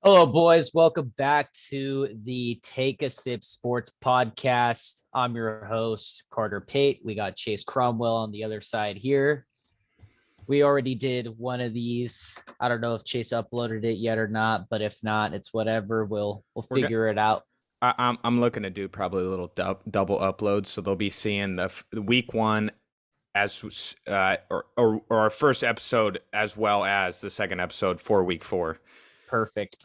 Hello, boys. Welcome back to the Take a Sip Sports Podcast. I'm your host, Carter Pate. We got Chase Cromwell on the other side here. We already did one of these. I don't know if Chase uploaded it yet or not, but if not, it's whatever. We'll We're go- figure it out. I'm looking to do probably a little double uploads, so they'll be seeing the week one as or our first episode as well as the second episode for week four. Perfect.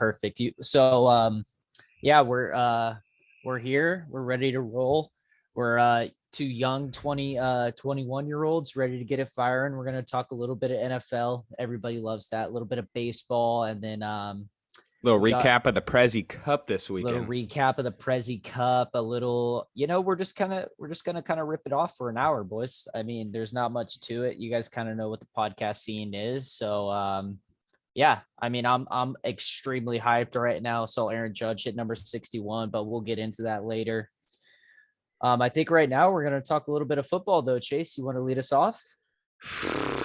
Yeah, we're here. We're ready to roll. We're two young 21-year-olds ready to get it firing. We're going to talk a little bit of NFL. Everybody loves that. A little bit of baseball, and then Little we got recap of the Prezi Cup this a little weekend. recap of the Prezi Cup, a little, we're just going to kind of rip it off for an hour, boys. I mean, there's not much to it. You guys kind of know what the podcast scene is. So yeah, I mean, I'm extremely hyped right now. Saw Aaron Judge hit number 61, but we'll get into that later. I think right now we're going to talk a little bit of football, though. Chase, you want to lead us off?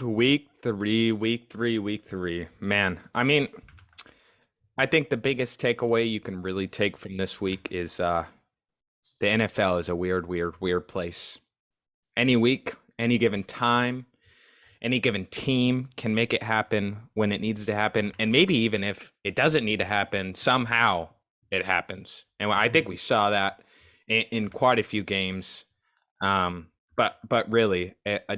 Week three. Man, I mean, I think the biggest takeaway you can really take from this week is the NFL is a weird place. Any week, any given time, any given team can make it happen when it needs to happen. And maybe even if it doesn't need to happen, somehow it happens. And I think we saw that in quite a few games. But really, another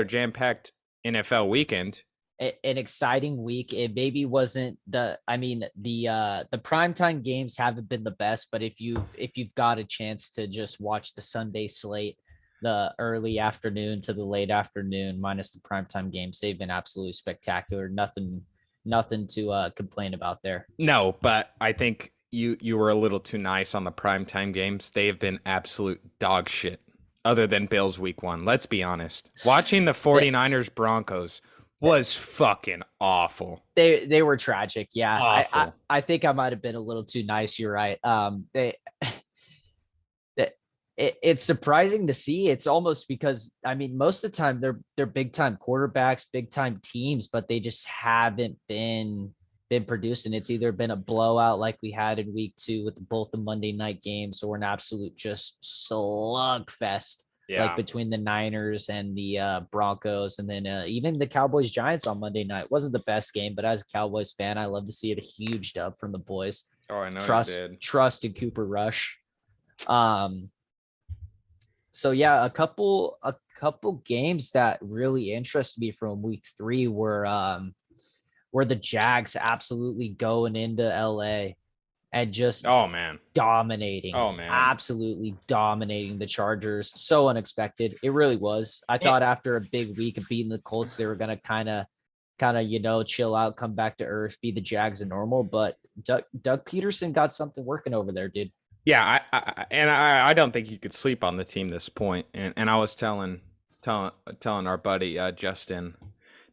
jam-packed NFL weekend. An exciting week. It maybe wasn't the primetime games haven't been the best, but if you've got a chance to just watch the Sunday slate, the early afternoon to the late afternoon, minus the primetime games, they've been absolutely spectacular. Nothing to complain about there. No, but I think you were a little too nice on the primetime games. They have been absolute dog shit, other than Bills week one. Let's be honest. Watching the 49ers Broncos was fucking awful. They were tragic. Yeah. Awful. I think I might have been a little too nice. You're right. It's surprising to see. It's almost because I mean most of the time they're big time quarterbacks, big time teams, but they just haven't been producing. It's either been a blowout like we had in week 2 with both the Monday night games, or an absolute just slugfest like between the Niners and the Broncos, and then even the Cowboys Giants on Monday night. Wasn't the best game, but as a Cowboys fan, I love to see it, a huge dub from the boys. Oh, I know you did. Trust in Cooper Rush. So yeah, a couple games that really interest me from week 3 were the Jags absolutely going into LA and just dominating. Oh man. Absolutely dominating the Chargers. So unexpected. It really was. I thought after a big week of beating the Colts, they were gonna kind of chill out, come back to earth, be the Jags and normal. But Doug Peterson got something working over there, dude. Yeah, I don't think you could sleep on the team this point. And I was telling our buddy Justin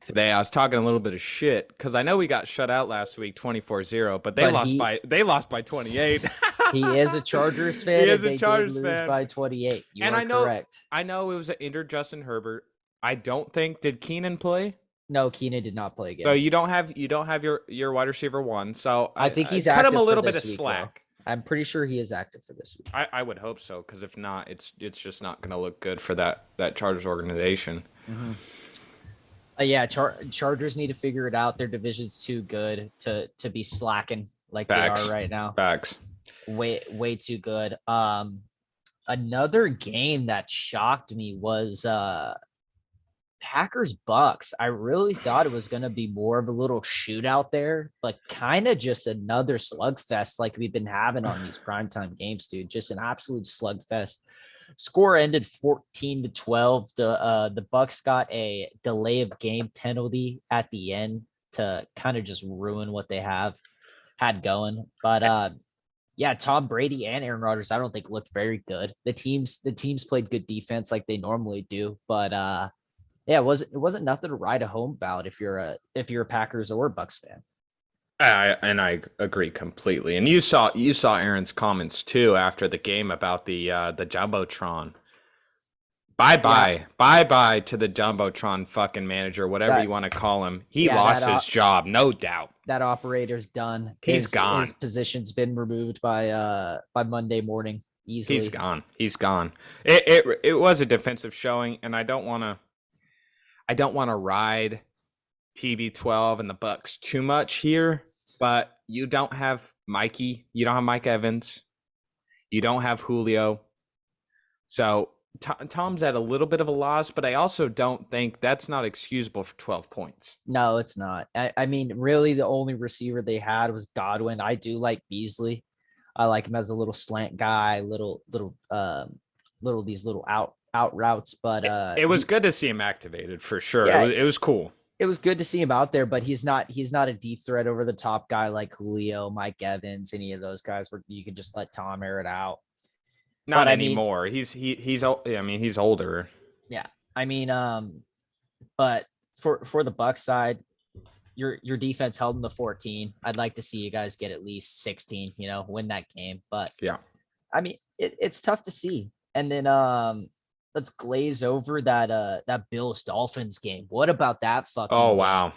today, I was talking a little bit of shit because I know we got shut out last week 24-0, but they lost by 28. He is a Chargers fan. He is and they a Chargers did lose fan. by 28. Correct. I know it was an injured Justin Herbert. I don't think did Keenan play? No, Keenan did not play again. So you don't have your wide receiver one. So I think he's cut him a little bit of slack. Though. I'm pretty sure he is active for this week. I would hope so, because if not, it's just not going to look good for that Chargers organization. Mm-hmm. Yeah, Chargers need to figure it out. Their division's too good to be slacking like Facts. They are right now. Facts. Way too good. Another game that shocked me was Packers Bucks. I really thought it was going to be more of a little shootout there, but kind of just another slugfest like we've been having on these primetime games, dude. Just an absolute slugfest. Score ended 14-12. The Bucks got a delay of game penalty at the end to kind of just ruin what they had going. But yeah, Tom Brady and Aaron Rodgers, I don't think looked very good. The teams played good defense like they normally do, but yeah, it wasn't nothing to ride a home about if you're a Packers or Bucks fan. I agree completely. And you saw Aaron's comments too after the game about the Jumbotron. Bye-bye to the Jumbotron fucking manager, whatever you want to call him. He lost his job, no doubt. That operator's done. He's gone. His position's been removed by Monday morning easily. He's gone. It was a defensive showing, and I don't want to ride TB12 and the Bucks too much here, but you don't have Mikey, you don't have Mike Evans, you don't have Julio. So Tom's at a little bit of a loss, but I also don't think that's not excusable for 12 points. No, it's not. I mean, really, the only receiver they had was Godwin. I do like Beasley. I like him as a little slant guy, little these little out routes. But it was good to see him activated for sure. Yeah, it was cool. It was good to see him out there, but he's not a deep threat over the top guy like Julio, Mike Evans, any of those guys where you can just let Tom air it out. Not anymore. He's older. Yeah. I mean, but for the Bucs side, your defense held them to 14. I'd like to see you guys get at least 16, win that game. But yeah, I mean, it's tough to see. And then let's glaze over that Bills Dolphins game. What about that fucking game? Wow.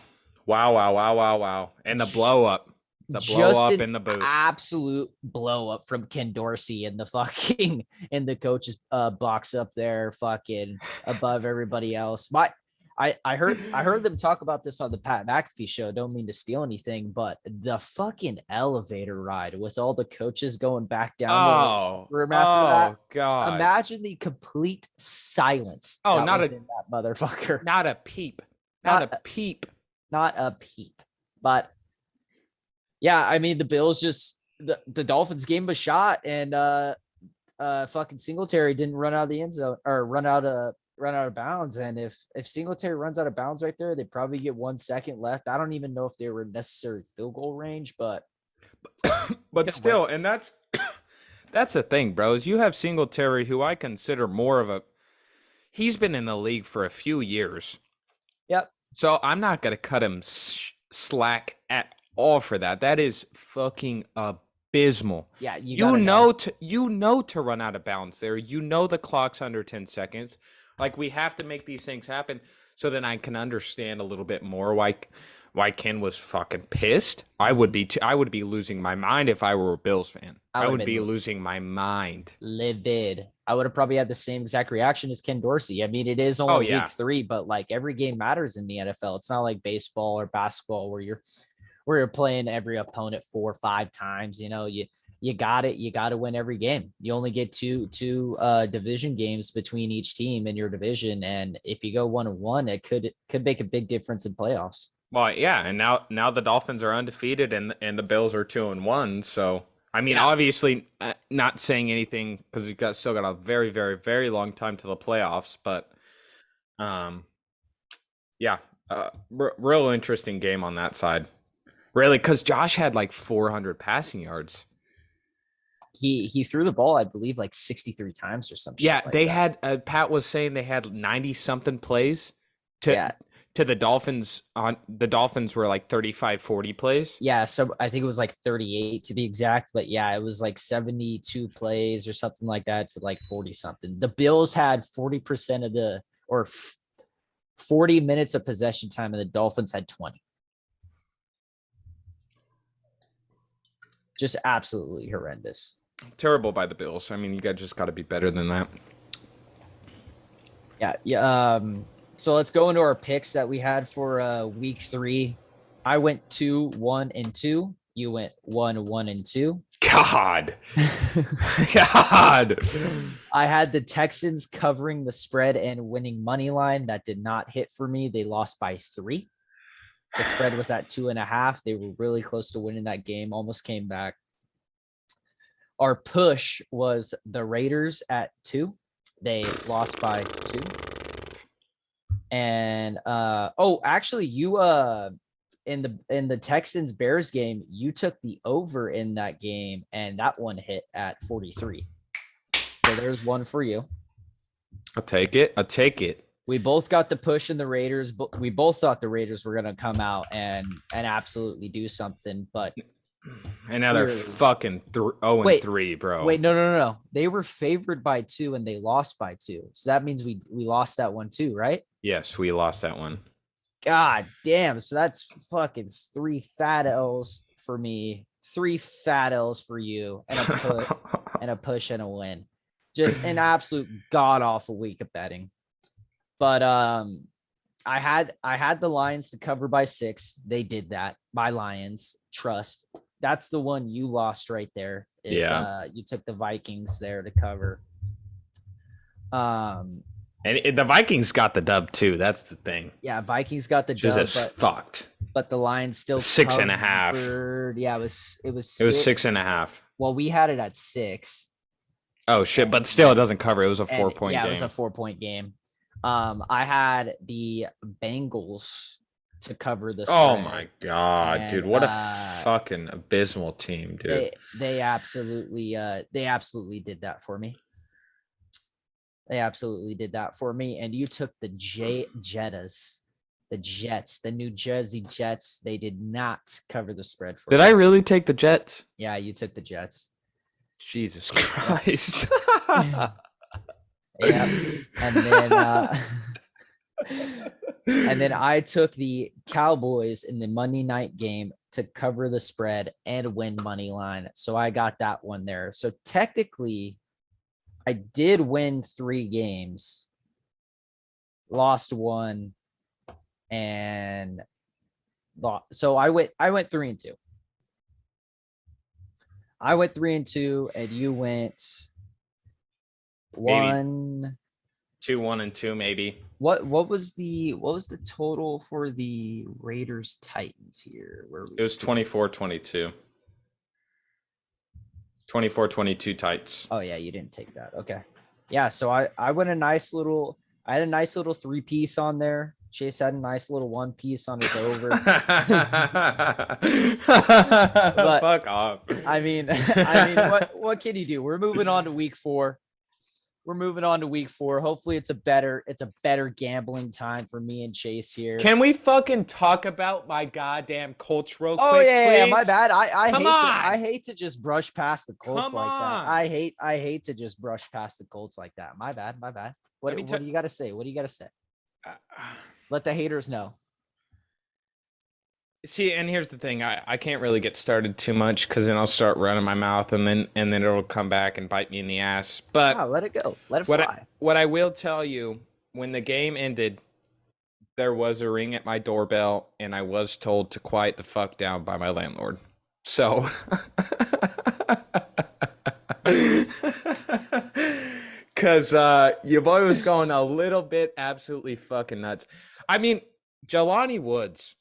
And the blow up. The blow up in the booth. Absolute blow up from Ken Dorsey in the coach's box up there, fucking above everybody else. I heard them talk about this on the Pat McAfee show. Don't mean to steal anything, but the fucking elevator ride with all the coaches going back down the room after that. God. Imagine the complete silence. Oh, not in that motherfucker. Not a peep. Not a peep. But yeah, I mean, the Bills the Dolphins gave him a shot, and fucking Singletary didn't run out of the end zone or run out of bounds. And if Singletary runs out of bounds right there, they probably get 1 second left. I don't even know if they were necessary field goal range, but still, and that's the thing, bros. You have Singletary, who I consider more of he's been in the league for a few years. Yep. So I'm not going to cut him slack at all for that. That is fucking abysmal. Yeah, you know to run out of bounds there. The clock's under 10 seconds. Like, we have to make these things happen. So then I can understand a little bit more why Ken was fucking pissed. I would be losing my mind if I were a Bills fan. I would be losing my mind. Livid. I would have probably had the same exact reaction as Ken Dorsey. I mean, it is only week 3, but like every game matters in the NFL. It's not like baseball or basketball where you're playing every opponent 4 or 5 times. You got it. You got to win every game. You only get two division games between each team in your division, and if you go 1-1, it could make a big difference in playoffs. Well, yeah, and now the Dolphins are undefeated, and the Bills are 2-1. So I mean, obviously, not saying anything because we've still got a very, very, very long time to the playoffs. But real interesting game on that side. Really, because Josh had like 400 passing yards. He threw the ball, I believe, like 63 times or something. Yeah, they had Pat was saying they had 90 something plays to the Dolphins. The Dolphins were like 35, 40 plays. Yeah, so I think it was like 38 to be exact, but yeah, it was like 72 plays or something like that to like 40 something. The Bills had 40% of 40 minutes of possession time, and the Dolphins had 20. Just absolutely horrendous. Terrible by the Bills. I mean, you guys just got to be better than that. Yeah. So let's go into our picks that we had for week 3. I went 2-1-2. You went 1-1-2. God. I had the Texans covering the spread and winning money line. That did not hit for me. They lost by 3. The spread was at 2.5. They were really close to winning that game. Almost came back. Our push was the Raiders at 2. They lost by 2. And actually, you in the Texans Bears game, you took the over in that game, and that one hit at 43. So there's one for you. I'll take it. We both got the push in the Raiders, but we both thought the Raiders were going to come out and absolutely do something. But And now they're Clearly. fucking 0-3, bro. Wait, no. They were favored by 2 and they lost by 2. So that means we lost that one too, right? Yes, we lost that one. God damn. So that's fucking 3 fat L's for me, 3 fat L's for you, and a push and a win. Just an absolute god awful week of betting. But I had the Lions to cover by 6. They did that. My Lions, trust. That's the one you lost right there. You took the Vikings there to cover. And the Vikings got the dub too. That's the thing. Yeah, Vikings got the dub, fucked. But the Lions still 6.5. Yeah, it was 6.5. Well, we had it at 6. Oh shit! But still, it doesn't cover. It was a 4-point game. Yeah, it was a 4-point game. I had the Bengals to cover the spread. Oh my god, dude! What a fucking abysmal team, dude. They absolutely did that for me. They absolutely did that for me. And you took the Jets, the New Jersey Jets. They did not cover the spread for me. Did I really take the Jets? Yeah, you took the Jets. Jesus Christ. Yeah. And then I took the Cowboys in the Monday night game to cover the spread and win money line. So I got that one there. So technically I did win 3 games, lost 1, and lost. So I went 3-2. I went 3-2, and you went 1, 2, 1, and 2, maybe. What was the total for the Raiders Titans here? It was 24-22. 24-22 Tights. Oh yeah, you didn't take that. Okay. Yeah, so I went I had a nice little 3-piece on there. Chase had a nice little 1-piece on his over. But, fuck off. I mean what can you do? We're moving on to week 4. Hopefully it's a better gambling time for me and Chase here. Can we fucking talk about my goddamn Colts real quick? Oh yeah, please? my bad. I hate to just brush past the Colts like that. I hate to just brush past the Colts like that. My bad. What do you got to say? Let the haters know. See, and here's the thing. I can't really get started too much because then I'll start running my mouth and then it'll come back and bite me in the ass. But let it go. Let it fly. What I will tell you, when the game ended, there was a ring at my doorbell and I was told to quiet the fuck down by my landlord. So because your boy was going a little bit absolutely fucking nuts. I mean, Jelani Woods.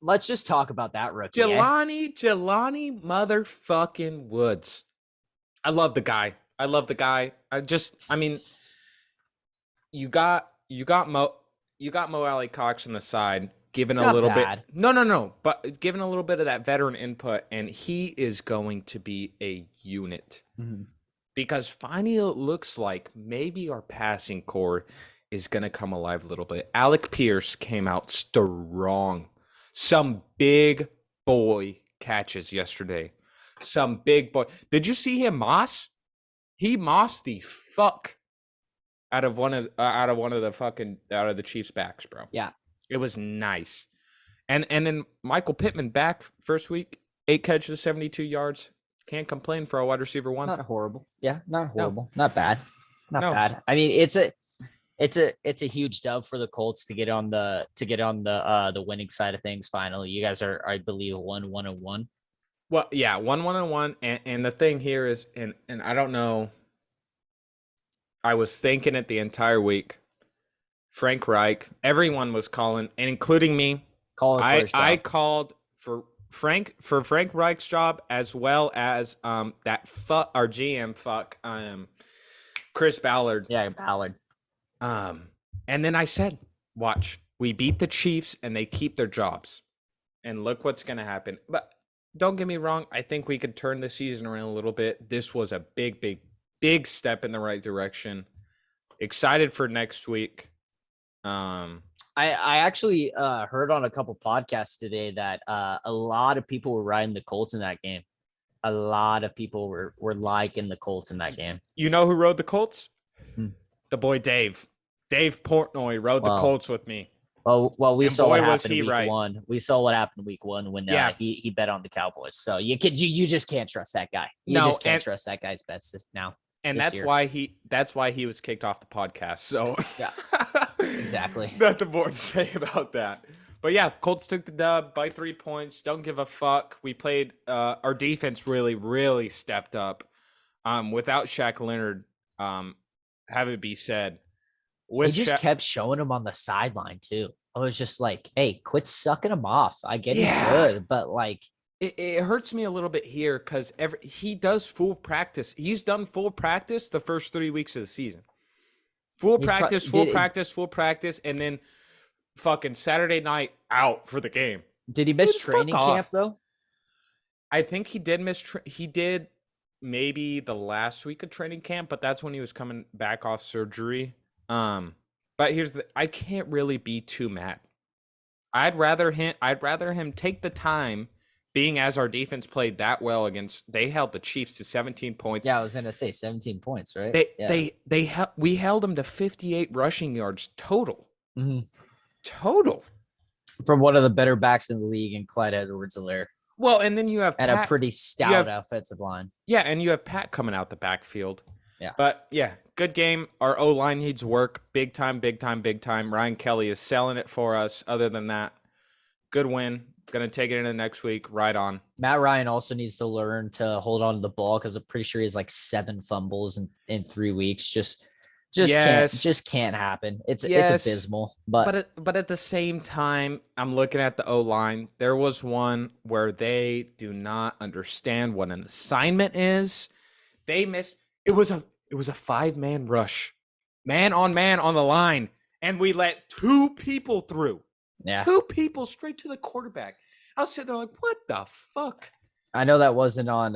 Let's just talk about that rookie. Jelani motherfucking Woods. I love the guy. You got Mo Alley Cox on the side, giving a little bit. No, but giving a little bit of that veteran input, and he is going to be a unit. Mm-hmm. Because finally it looks like maybe our passing core is going to come alive a little bit. Alec Pierce came out strong. Some big boy catches yesterday. Some big boy. Did you see him moss? He mossed the fuck out of the Chiefs backs, bro. Yeah. It was nice. And then Michael Pittman back first week, 8 catches, 72 yards. Can't complain for a wide receiver 1. Not horrible. Yeah, not horrible. No. Not bad. Not No. bad. I mean, it's a huge dub for the Colts to get on the winning side of things. Finally, you guys are, I believe, 1-1-1. Well, yeah, 1-1-1, and the thing here is, and I don't know. I was thinking it the entire week. Frank Reich, everyone was calling, and including me. I called for Frank Reich's job, as well as our GM Chris Ballard. Yeah, Ballard. And then I said, watch, we beat the Chiefs and they keep their jobs. And look what's going to happen. But don't get me wrong. I think we could turn the season around a little bit. This was a big step in the right direction. Excited for next week. I actually heard on a couple podcasts today that a lot of people were riding the Colts in that game. A lot of people were liking the Colts in that game. You know who rode the Colts? Hmm. The boy Dave. Dave Portnoy rode the Well, Colts with me. we And saw what boy, was happened he week right. one. We saw what happened week one when Yeah. he bet on the Cowboys. So you just can't trust that guy. You No, just can't and trust that guy's bets now. and this that's year. why he was kicked off the podcast. So Yeah, exactly. Nothing more to say about that. But yeah, Colts took the dub by 3 points. Don't give a fuck. We played our defense really stepped up. Without Shaq Leonard, have it be said. He just kept showing him on the sideline too. I was just like, hey, quit sucking him off. I get he's good, but like it hurts me a little bit here because he does full practice. He's done full practice the first 3 weeks of the season. Full practice, and then fucking Saturday night out for the game. Did he miss training camp though? I think he did he did maybe the last week of training camp, but that's when he was coming back off surgery. But I can't really be too mad. I'd rather him take the time, being as our defense played that well they held the Chiefs to 17 points. Yeah, I was gonna say 17 points, right? We held them to 58 rushing yards total. Mm-hmm. Total. From one of the better backs in the league in Clyde Edwards-Helaire. Well, and then you have a pretty stout offensive line. Yeah, and you have Pat coming out the backfield. Yeah. But yeah, good game. Our O-line needs work. Big time. Ryan Kelly is selling it for us. Other than that, good win. Gonna take it into next week. Right on. Matt Ryan also needs to learn to hold on to the ball because I'm pretty sure he has like 7 fumbles in 3 weeks. Just can't happen. It's abysmal. But at the same time, I'm looking at the O-line. There was one where they do not understand what an assignment is. They missed. It was a 5-man rush, man on the line, and we let 2 people through. Yeah, 2 people straight to the quarterback. I was sitting there like, what the fuck? I know that wasn't on.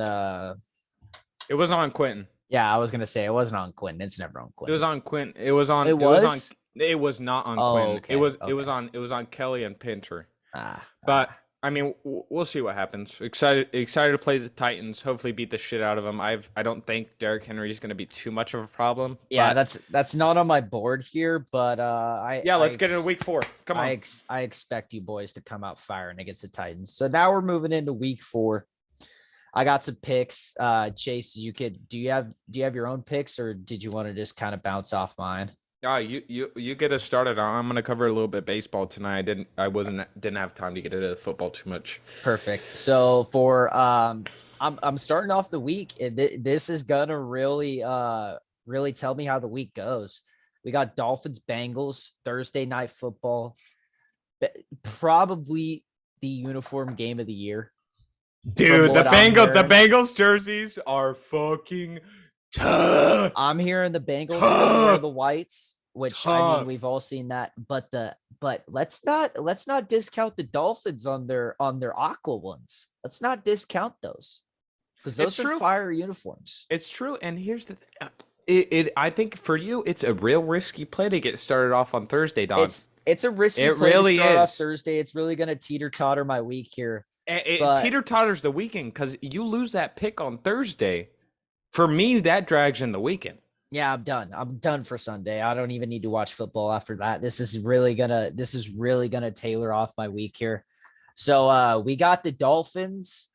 It wasn't on Quentin. Yeah, I was gonna say it wasn't on Quentin. It's never on Quentin. It was on Quentin. It was on. It was not on Quentin. Okay, It was on Kelly and Pinter. But I mean, we'll see what happens. Excited to play the Titans. Hopefully, beat the shit out of them. I don't think Derrick Henry is going to be too much of a problem. Yeah, that's not on my board here, but let's get into week 4. Come on. I expect you boys to come out firing against the Titans. So now we're moving into week 4. I got some picks. Chase, do you have your own picks, or did you want to just kind of bounce off mine? You get us started. I'm going to cover a little bit of baseball tonight. Didn't have time to get into football too much. Perfect. So for I'm starting off the week. This is gonna really tell me how the week goes. We got Dolphins Bengals Thursday night football. Probably the uniform game of the year. Dude, the Bengals jerseys are fucking tough. I'm hearing the Bengals wear the whites, which I mean we've all seen that. But let's not discount the Dolphins on their aqua ones. Let's not discount those because those are fire uniforms. It's true, and here's the thing. I think for you, it's a real risky play to get started off on Thursday, Don. It's a risky play to start off Thursday. It's really going to teeter-totter my week here. It teeter-totters the weekend because you lose that pick on Thursday. For me, that drags in the weekend. Yeah, I'm done. I'm done for Sunday. I don't even need to watch football after that. This is really gonna tailor off my week here. So we got the Dolphins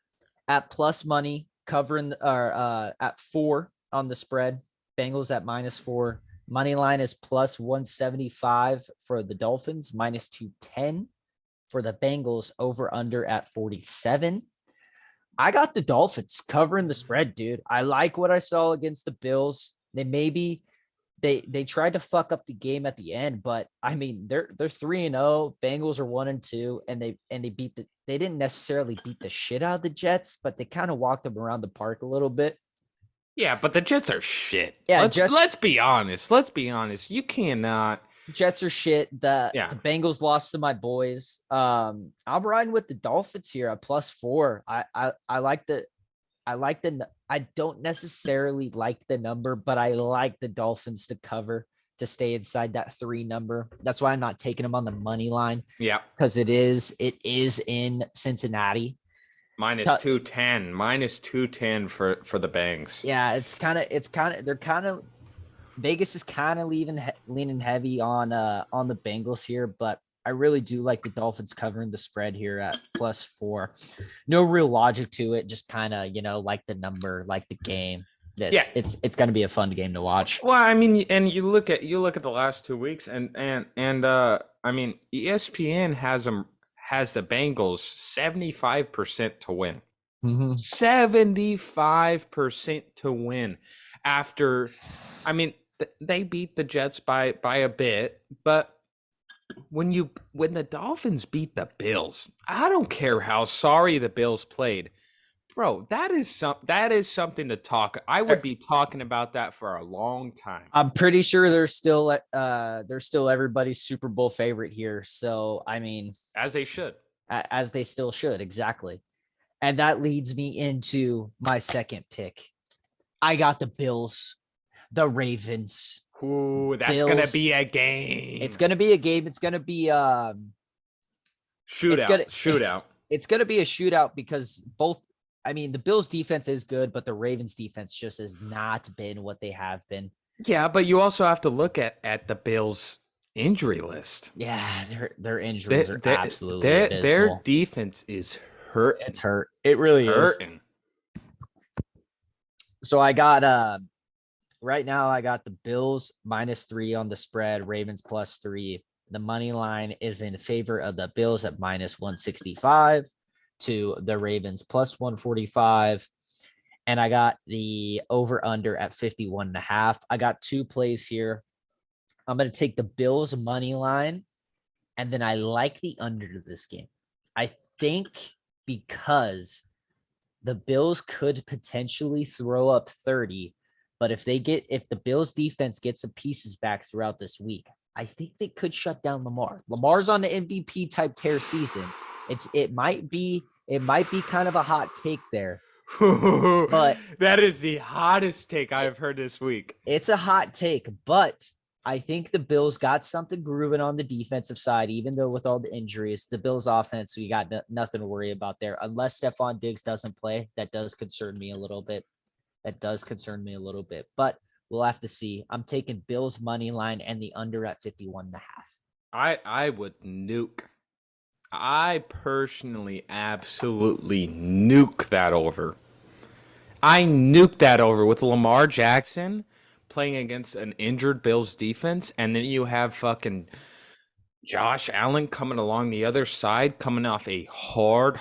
at plus money covering at 4 on the spread. Bengals at -4. Money line is plus 175 for the Dolphins, minus 210 for the Bengals, over under at 47. I got the Dolphins covering the spread, dude. I like what I saw against the Bills. They tried to fuck up the game at the end, but I mean they're 3-0. Bengals are 1-2, and they didn't necessarily beat the shit out of the Jets, but they kind of walked them around the park a little bit. Yeah, but the Jets are shit. Yeah, let's be honest. You cannot. Jets are shit. The Bengals lost to my boys. I'm riding with the Dolphins here at +4. I don't necessarily like the number, but I like the Dolphins to cover to stay inside that 3 number. That's why I'm not taking them on the money line. Yeah. Because it is in Cincinnati. Minus 210. Minus 210 for the Bangs. Yeah, Vegas is kind of leaning heavy on the Bengals here, but I really do like the Dolphins covering the spread here at +4. No real logic to it, just kind of, like the number, like the game. It's going to be a fun game to watch. Well, I mean, and you look at the last 2 weeks, and I mean, ESPN has the Bengals 75% to win. 75% to win after, I mean, they beat the Jets by a bit, but when the Dolphins beat the Bills, I don't care how sorry the Bills played. Bro, that is something to talk. I would be talking about that for a long time. I'm pretty sure they're still everybody's Super Bowl favorite here. So, I mean, as they still should. Exactly. And that leads me into my second pick. I got the Bills, the Ravens. Ooh, that's going to be a game. It's going to be a game. It's going to be shootout. It's going to be a shootout because the Bills defense is good, but the Ravens defense just has not been what they have been. Yeah, but you also have to look at the Bills' injury list. Yeah, their injuries are absolutely abysmal. Their defense is hurt. It's hurt. It really is. So I got right now I got the Bills -3 on the spread, Ravens +3. The money line is in favor of the Bills at -165 to the Ravens +145. And I got the over under at 51.5. I got 2 plays here. I'm going to take the Bills money line, and then I like the under to this game. I think because the Bills could potentially throw up 30, but if the Bills defense gets some pieces back throughout this week, I think they could shut down Lamar. Lamar's on the MVP type tear season. It might be kind of a hot take there. But that is the hottest take I've heard this week. It's a hot take, but I think the Bills got something grooving on the defensive side, even though with all the injuries, the Bills offense, we got nothing to worry about there. Unless Stephon Diggs doesn't play, that does concern me a little bit. But we'll have to see. I'm taking Bills money line and the under at 51.5. I would nuke. I personally absolutely nuke that over. I nuke that over with Lamar Jackson playing against an injured Bills defense, and then you have fucking Josh Allen coming along the other side, coming off a hard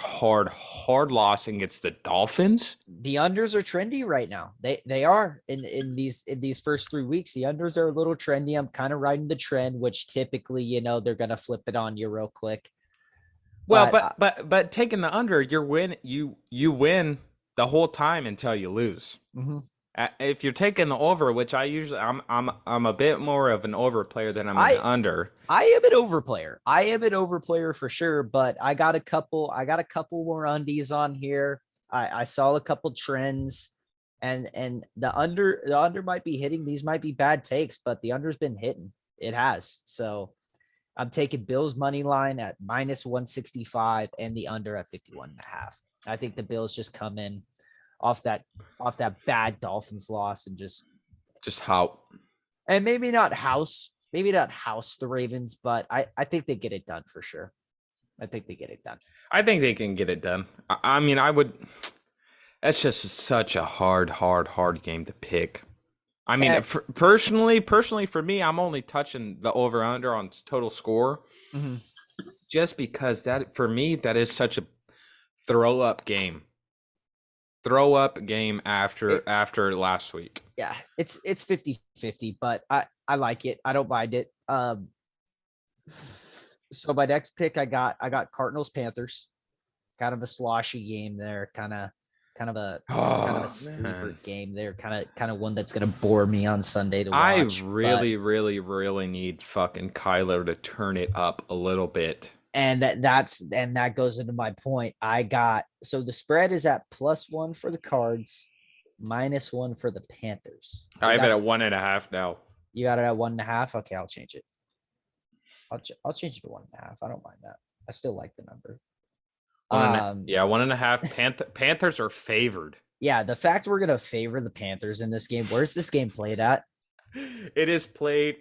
loss against the Dolphins. The unders are trendy right now. They are in these first 3 weeks. The unders are a little trendy. I'm kind of riding the trend, which typically, they're gonna flip it on you real quick. Well, but taking the under, you win the whole time until you lose. Mm-hmm. If you're taking the over, which I'm a bit more of an over player than I'm an under. I am an over player. For sure, but I got a couple more undies on here. I saw a couple trends, and the under might be hitting. These might be bad takes, but the under's been hitting. It has. So I'm taking Bills money line at -165 and the under at 51.5. I think the Bills just come in off that bad Dolphins loss and just how, and maybe not house the Ravens, but I think they get it done for sure. I think they get it done. I think they can get it done. I mean, that's just such a hard game to pick. I mean, personally for me, I'm only touching the over under on total score, just because that for me that is such a throw up game after last week. Yeah, it's 50-50, but I like it. I don't mind it. So my next pick, I got Cardinals Panthers, kind of a sloshy game there, kind of a sleeper game there, kind of one that's gonna bore me on Sunday to watch. I really need fucking Kyler to turn it up a little bit. And that goes into my point. So the spread is at +1 for the Cards, -1 for the Panthers. I'm at 1.5 now. You got it at 1.5. Okay, I'll change it. I'll change it to 1.5. I don't mind that. I still like the number. 1.5. Panthers are favored. Yeah, the fact we're gonna favor the Panthers in this game. Where's this game played at? It is played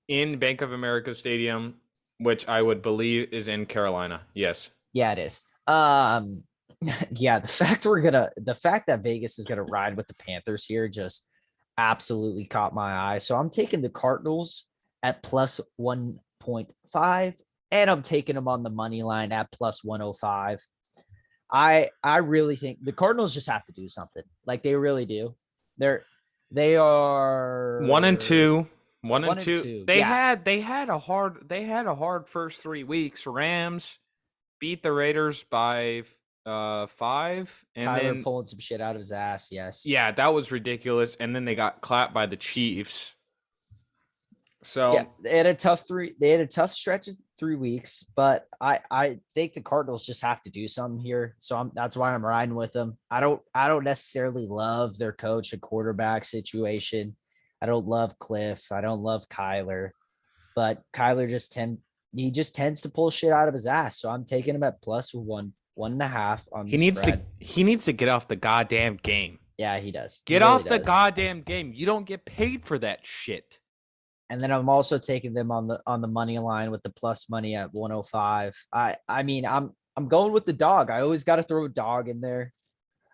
in Bank of America Stadium, which I would believe is in Carolina. Yes. Yeah, it is. Yeah, the fact that Vegas is gonna ride with the Panthers here just absolutely caught my eye. So I'm taking the Cardinals at plus 1.5, and I'm taking them on the money line at plus 105. I really think the Cardinals just have to do something. Like they really do. They are 1-2. 1 and1 and 2. 2. They Yeah. had a hard first 3 weeks. Rams beat the Raiders by 5, and Kyler then pulling some shit out of his ass. Yes. yeah, that was ridiculous. And then they got clapped by the Chiefs. So Yeah, they had a tough stretch of 3 weeks, but I think the Cardinals just have to do something here. So that's why I'm riding with them. I don't necessarily love their coach and quarterback situation. I don't love Cliff. I don't love Kyler, but Kyler just tends to pull shit out of his ass. So I'm taking him at plus 1.5 on the spread. he needs to get off the goddamn game. Yeah, he does. Get off the goddamn game. You don't get paid for that shit. And then I'm also taking them on the money line with the plus money at 105. I mean, I'm going with the dog. I always got to throw a dog in there.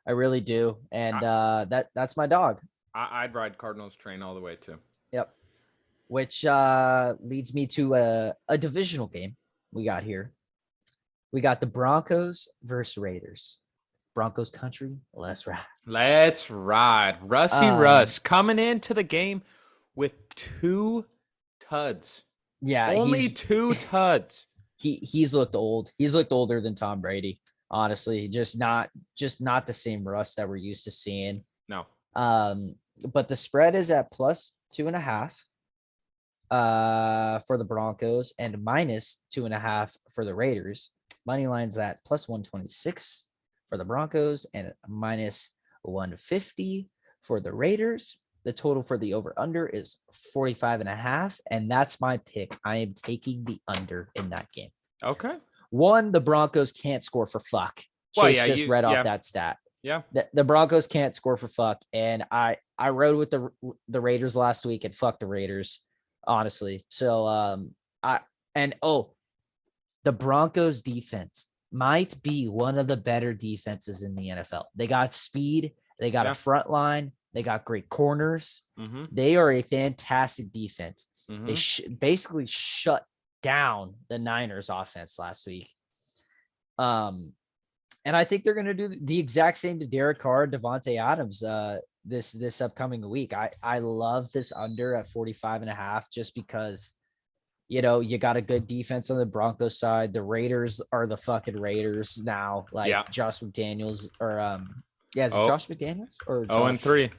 I really do. And that's my dog. I'd ride Cardinals train all the way too. Yep. Which leads me to a divisional game we got here. We got the Broncos versus Raiders. Broncos country, let's ride. Let's ride. Russ coming into the game with 2 tuds. Yeah, only 2 tuds. He's looked old. He's looked older than Tom Brady. Honestly, just not the same Russ that we're used to seeing. No. But the spread is at plus 2.5 for the Broncos and minus 2.5 for the Raiders. Money line's at plus 126 for the Broncos and minus 150 for the Raiders. The total for the over-under is 45.5, and that's my pick. I am taking the under in that game. Okay. One, the Broncos can't score for fuck. Chase just read off that stat. Yeah. The Broncos can't score for fuck, and I rode with the Raiders last week and fuck the Raiders, honestly. So the Broncos defense might be one of the better defenses in the NFL. They got speed. They got a front line. They got great corners. Mm-hmm. They are a fantastic defense. Mm-hmm. They basically shut down the Niners offense last week. And I think they're going to do the exact same to Derek Carr, Devontae Adams this upcoming week. I love this under at 45.5 just because, you got a good defense on the Broncos side. The Raiders are the fucking Raiders now. Josh McDaniels or is it Josh McDaniels or 0-3?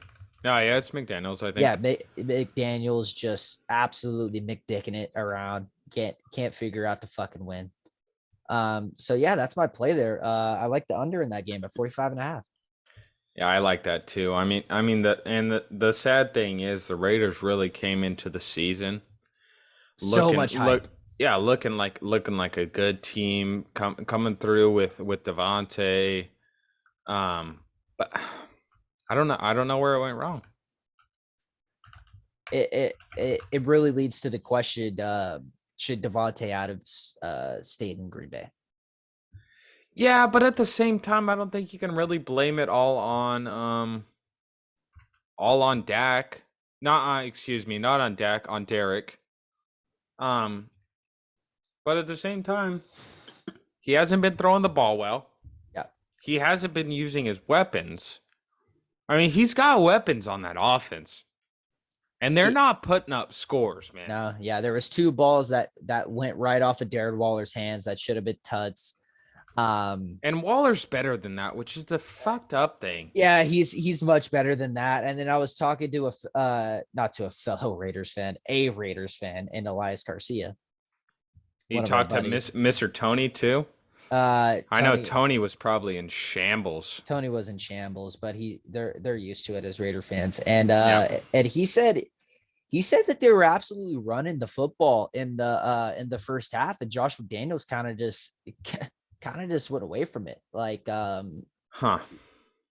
No, yeah, it's McDaniels, I think. Yeah, McDaniels just absolutely McDicking it around. Can't figure out to fucking win. So yeah, that's my play there. I like the under in that game at 45.5. Yeah, I like that too. I mean the sad thing is the Raiders really came into the season much hype. Looking like a good team coming through with Devontae. But I don't know where it went wrong. It really leads to the question: should Devontae Adams stay in Green Bay? Yeah, but at the same time, I don't think you can really blame it all on Dak. Not on Dak, on Derek. But at the same time, he hasn't been throwing the ball well. Yeah. He hasn't been using his weapons. I mean, he's got weapons on that offense. And they're not putting up scores, man. No, yeah, there was 2 balls that went right off of Darren Waller's hands that should have been tuds. And Waller's better than that, which is the fucked up thing. Yeah, he's much better than that. And then I was talking to not to a fellow Raiders fan, a Raiders fan, and Elias Garcia. You talked to Mr. Tony too? I know Tony was probably in shambles. Tony was in shambles, but they're used to it as Raider fans. And and he said He said that they were absolutely running the football in the first half, and Josh McDaniels kind of just went away from it. Like, Huh.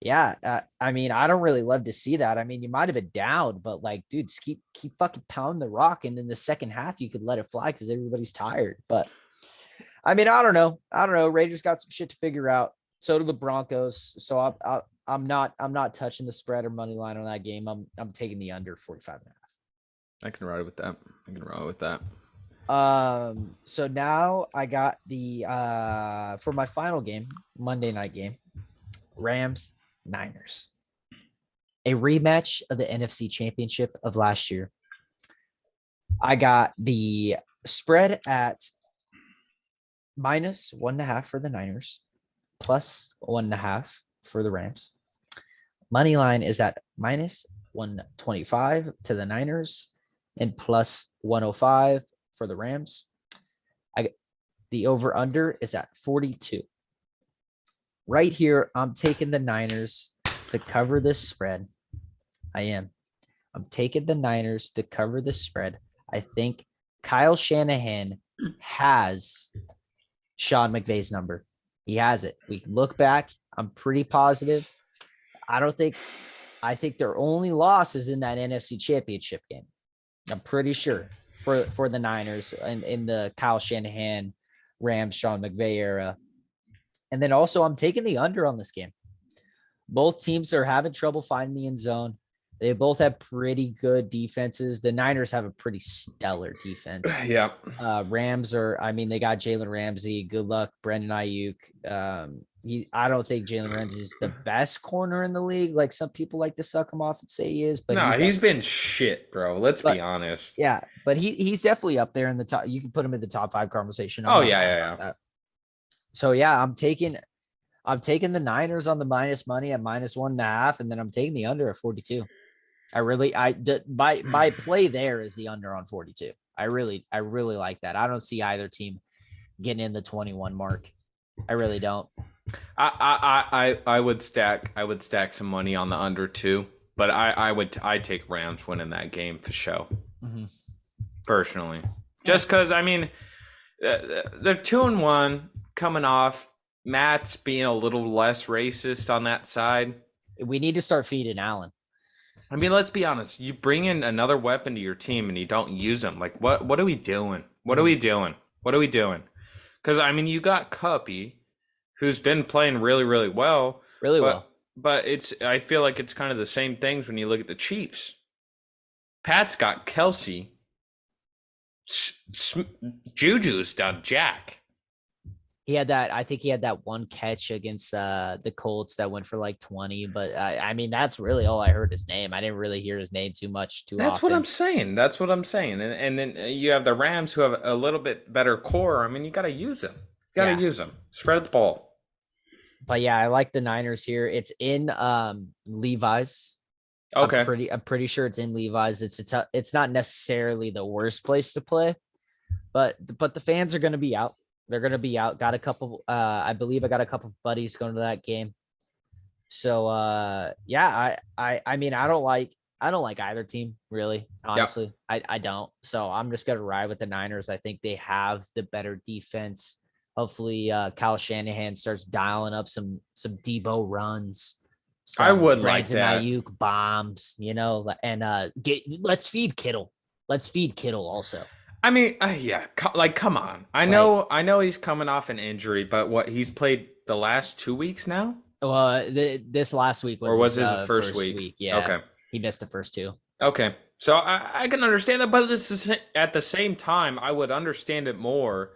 yeah, I mean, I don't really love to see that. I mean, you might have been down, but like, dude, just keep fucking pounding the rock, and in the second half, you could let it fly because everybody's tired. But I mean, I don't know. Raiders got some shit to figure out. So do the Broncos. So I'm not touching the spread or money line on that game. I'm taking the under 45 and a half. I can ride with that. So now I got the for my final game, Monday night game, Rams Niners. A rematch of the NFC Championship of last year. I got the spread at -1.5 for the Niners, +1.5 for the Rams. Money line is at -125 to the Niners and +105 for the Rams. The over under is at 42. Right here, I'm taking the Niners to cover this spread. I'm taking the Niners to cover this spread. I think Kyle Shanahan has Sean McVay's number. He has it. We can look back. I'm pretty positive. I think their only loss is in that NFC Championship game. I'm pretty sure for the Niners and in the Kyle Shanahan, Rams, Sean McVay era. And then also I'm taking the under on this game. Both teams are having trouble finding the end zone. They both have pretty good defenses. The Niners have a pretty stellar defense. Yeah. Rams they got Jalen Ramsey. Good luck, Brandon Ayuk. I don't think Jalen Ramsey is the best corner in the league. Like some people like to suck him off and say he is, but he's been shit, bro. Let's be honest. Yeah, but he's definitely up there in the top. You can put him in the top 5 conversation. Yeah. So yeah, I'm taking the Niners on the minus money at -1.5, and then I'm taking the under at 42. My play there is the under on 42. I really like that. I don't see either team getting in the 21 mark. I really don't. I would stack some money on the under too, but I'd take Rams winning that game for show. Mm-hmm. Personally, just because I mean they're 2-1 coming off. Matt's being a little less racist on that side. We need to start feeding Allen. I mean, let's be honest. You bring in another weapon to your team and you don't use them. Like, what are we doing? What are we doing? Because, I mean, you got Cuppy, who's been playing really, really well. But I feel like it's kind of the same things when you look at the Chiefs. Pat's got Kelsey. Juju's done Jack. I think he had that one catch against the Colts that went for like 20, but I mean, that's really all I heard his name. I didn't really hear his name too often. That's what I'm saying. And then you have the Rams who have a little bit better core. I mean, you got to use them. Use them. Spread the ball. But yeah, I like the Niners here. It's in Levi's. Okay. I'm pretty sure it's in Levi's. It's not necessarily the worst place to play, but the fans are going to be out. They're going to be out. Got a couple. I believe I got a couple of buddies going to that game. So yeah, I mean, I don't like either team really. Honestly, I don't. So I'm just going to ride with the Niners. I think they have the better defense. Hopefully, Kyle Shanahan starts dialing up some Debo runs. I would Brandon like that. Ayuk bombs, and let's feed Kittle. Let's feed Kittle also. I mean, yeah, like come on. I know he's coming off an injury, but he's played the last 2 weeks now? Well, this last week was his first week? Yeah. Okay. He missed the first 2. Okay. So I can understand that, but at the same time, I would understand it more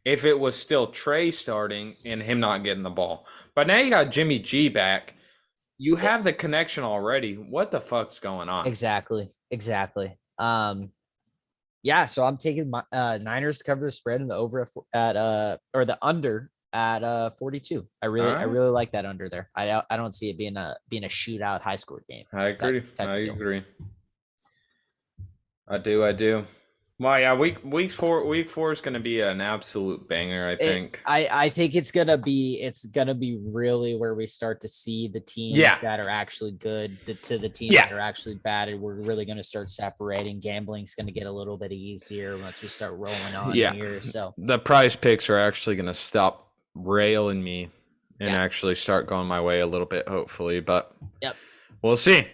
if it was still Trey starting and him not getting the ball. But now you got Jimmy G back. You have the connection already. What the fuck's going on? Exactly. Yeah, so I'm taking my Niners to cover the spread and the over or the under at 42. I really like that under there. I don't see it being a shootout high score game. I agree. I do. Well, yeah, week four is going to be an absolute banger, I think. I think it's gonna be really where we start to see the Yeah, teams that are actually good to the teams yeah, that are actually bad, and we're really gonna start separating. Gambling's gonna get a little bit easier once we start rolling on yeah. here. So The prize picks are actually going to stop railing me and yeah, actually start going my way a little bit, hopefully. But yep. we'll see.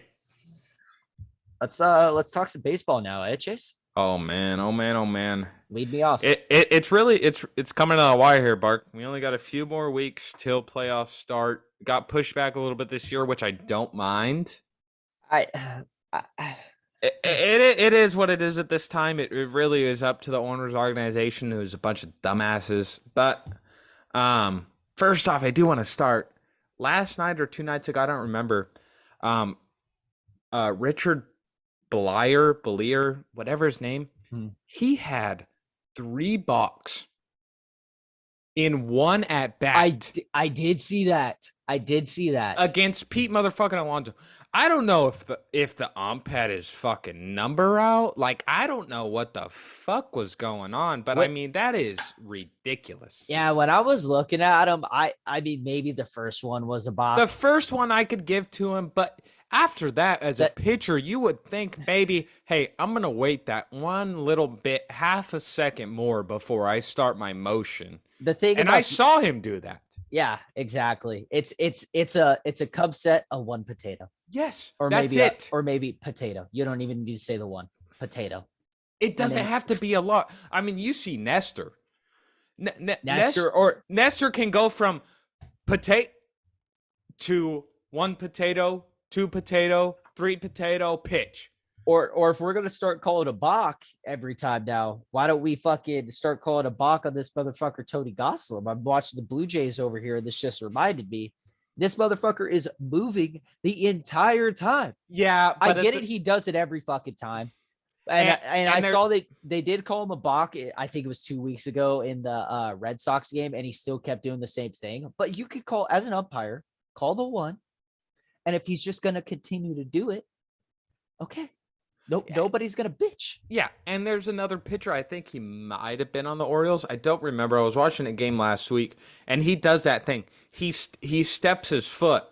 Let's talk some baseball now, Chase? Oh man, oh man, oh man. Lead me off. It's really it's coming to the wire here, Bark. We only got a few more weeks till playoffs start. Got pushed back a little bit this year, which I don't mind. I, It is what it is at this time. It really is up to the owners' organization, who's a bunch of dumbasses. But first off, I do want to start. Last night or 2 nights ago, I don't remember. Um, Richard Belier, whatever his name, he had 3 balks in one at bat. I did see that. I did see that Against Pete motherfucking Alonso. I don't know if the ump had his fucking number out. Like, I don't know what the fuck was going on, but I mean, that is ridiculous. Yeah, when I was looking at him, I mean, maybe the first one was a balk. The first one I could give to him, but after that, as a pitcher, you would think maybe, hey, I'm going to wait that one little bit, half a second more before I start my motion. The thing, and I saw him do that. Yeah, exactly. It's a Cub set of one potato. Yes, or that's maybe it. Or maybe potato. You don't even need to say the one potato. It doesn't have to be a lot. I mean, you see Nestor. Nestor can go from potato to 1 potato, 2 potato, 3 potato pitch. Or if we're gonna start calling a balk every time now, why don't we fucking start calling a balk on this motherfucker Tony Gosselin? I'm watching the Blue Jays over here, and this just reminded me. This motherfucker is moving the entire time. Yeah, I get it. He does it every fucking time. And I saw they did call him a balk. I think it was 2 weeks ago in the Red Sox game, and he still kept doing the same thing. But you could call, as an umpire, call the one. And if he's just going to continue to do it, okay. Nobody's going to bitch. Yeah, and there's another pitcher. I think he might have been on the Orioles. I don't remember. I was watching a game last week, and he does that thing. He steps his foot,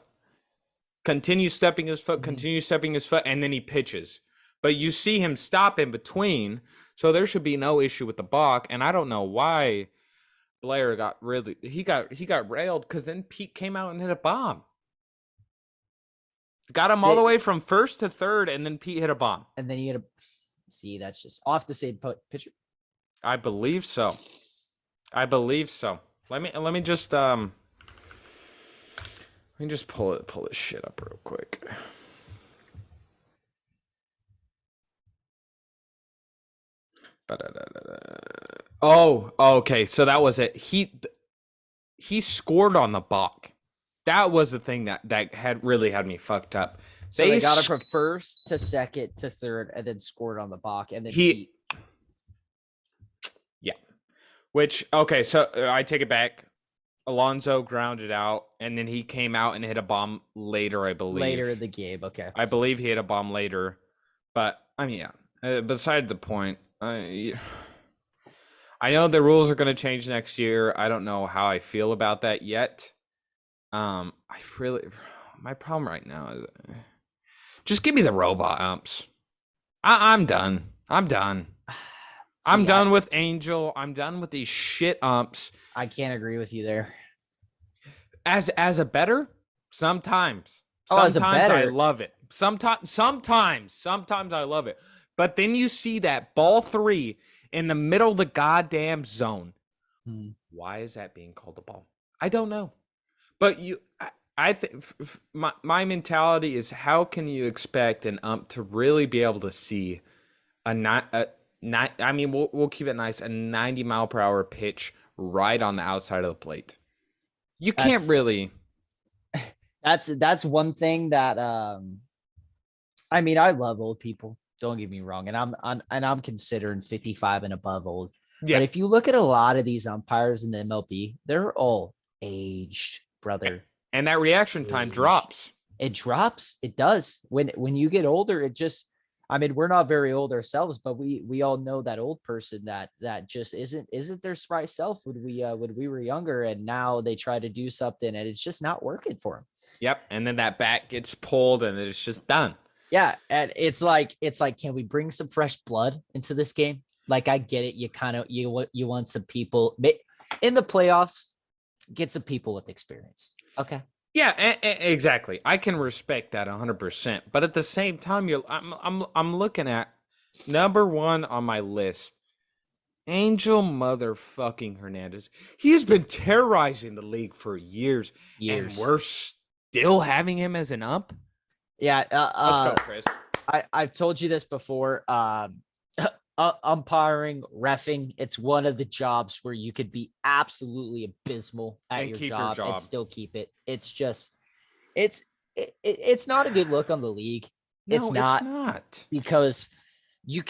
continues stepping his foot, and then he pitches. But you see him stop in between, so there should be no issue with the balk. And I don't know why Blair got railed, because then Pete came out and hit a bomb. Got him all the way from first to third, and then Pete hit a bomb. And then he hit a... See, that's just off the same pitcher? I believe so. Let me just pull this shit up real quick. Oh, okay. So that was it. He scored on the balk. That was the thing that had me fucked up. So they got him from first to second to third, and then scored on the balk, and then yeah. Which, okay, so I take it back. Alonso grounded out, and then he came out and hit a bomb later, I believe. Later in the game, okay. I believe he hit a bomb later, but I mean, yeah. Beside the point, I know the rules are going to change next year. I don't know how I feel about that yet. My problem right now is just give me the robot umps. I'm done. I'm done with Angel. I'm done with these shit umps. I can't agree with you there. As a bettor, sometimes as a bettor, I love it. Sometimes I love it. But then you see that ball 3 in the middle of the goddamn zone. Why is that being called a ball? I don't know. But I think my mentality is, how can you expect an ump to really be able to see we'll keep it nice, a 90 mile per hour pitch right on the outside of the plate? You can't really. That's one thing that I mean, I love old people. Don't get me wrong, and I'm considering 55 and above old. Yeah. But if you look at a lot of these umpires in the MLB, they're all aged, brother. And that reaction time drops. It drops. It does. When you get older, it just, I mean, we're not very old ourselves, but we all know that old person that just isn't their spry self when we were younger, and now they try to do something and it's just not working for them. Yep. And then that bat gets pulled and it's just done. Yeah, and it's like, can we bring some fresh blood into this game? Like, I get it. You want some people in the playoffs, get some people with experience. Okay. Yeah, exactly. I can respect that 100%. But at the same time, I'm looking at number one on my list, Angel motherfucking Hernandez. He has been terrorizing the league for years. And we're still having him as an ump. Yeah. Let's go, Chris. I've told you this before. Umpiring, reffing, it's one of the jobs where you could be absolutely abysmal at your job and still keep it. It's just, it's not a good look on the league. No, it's not because you're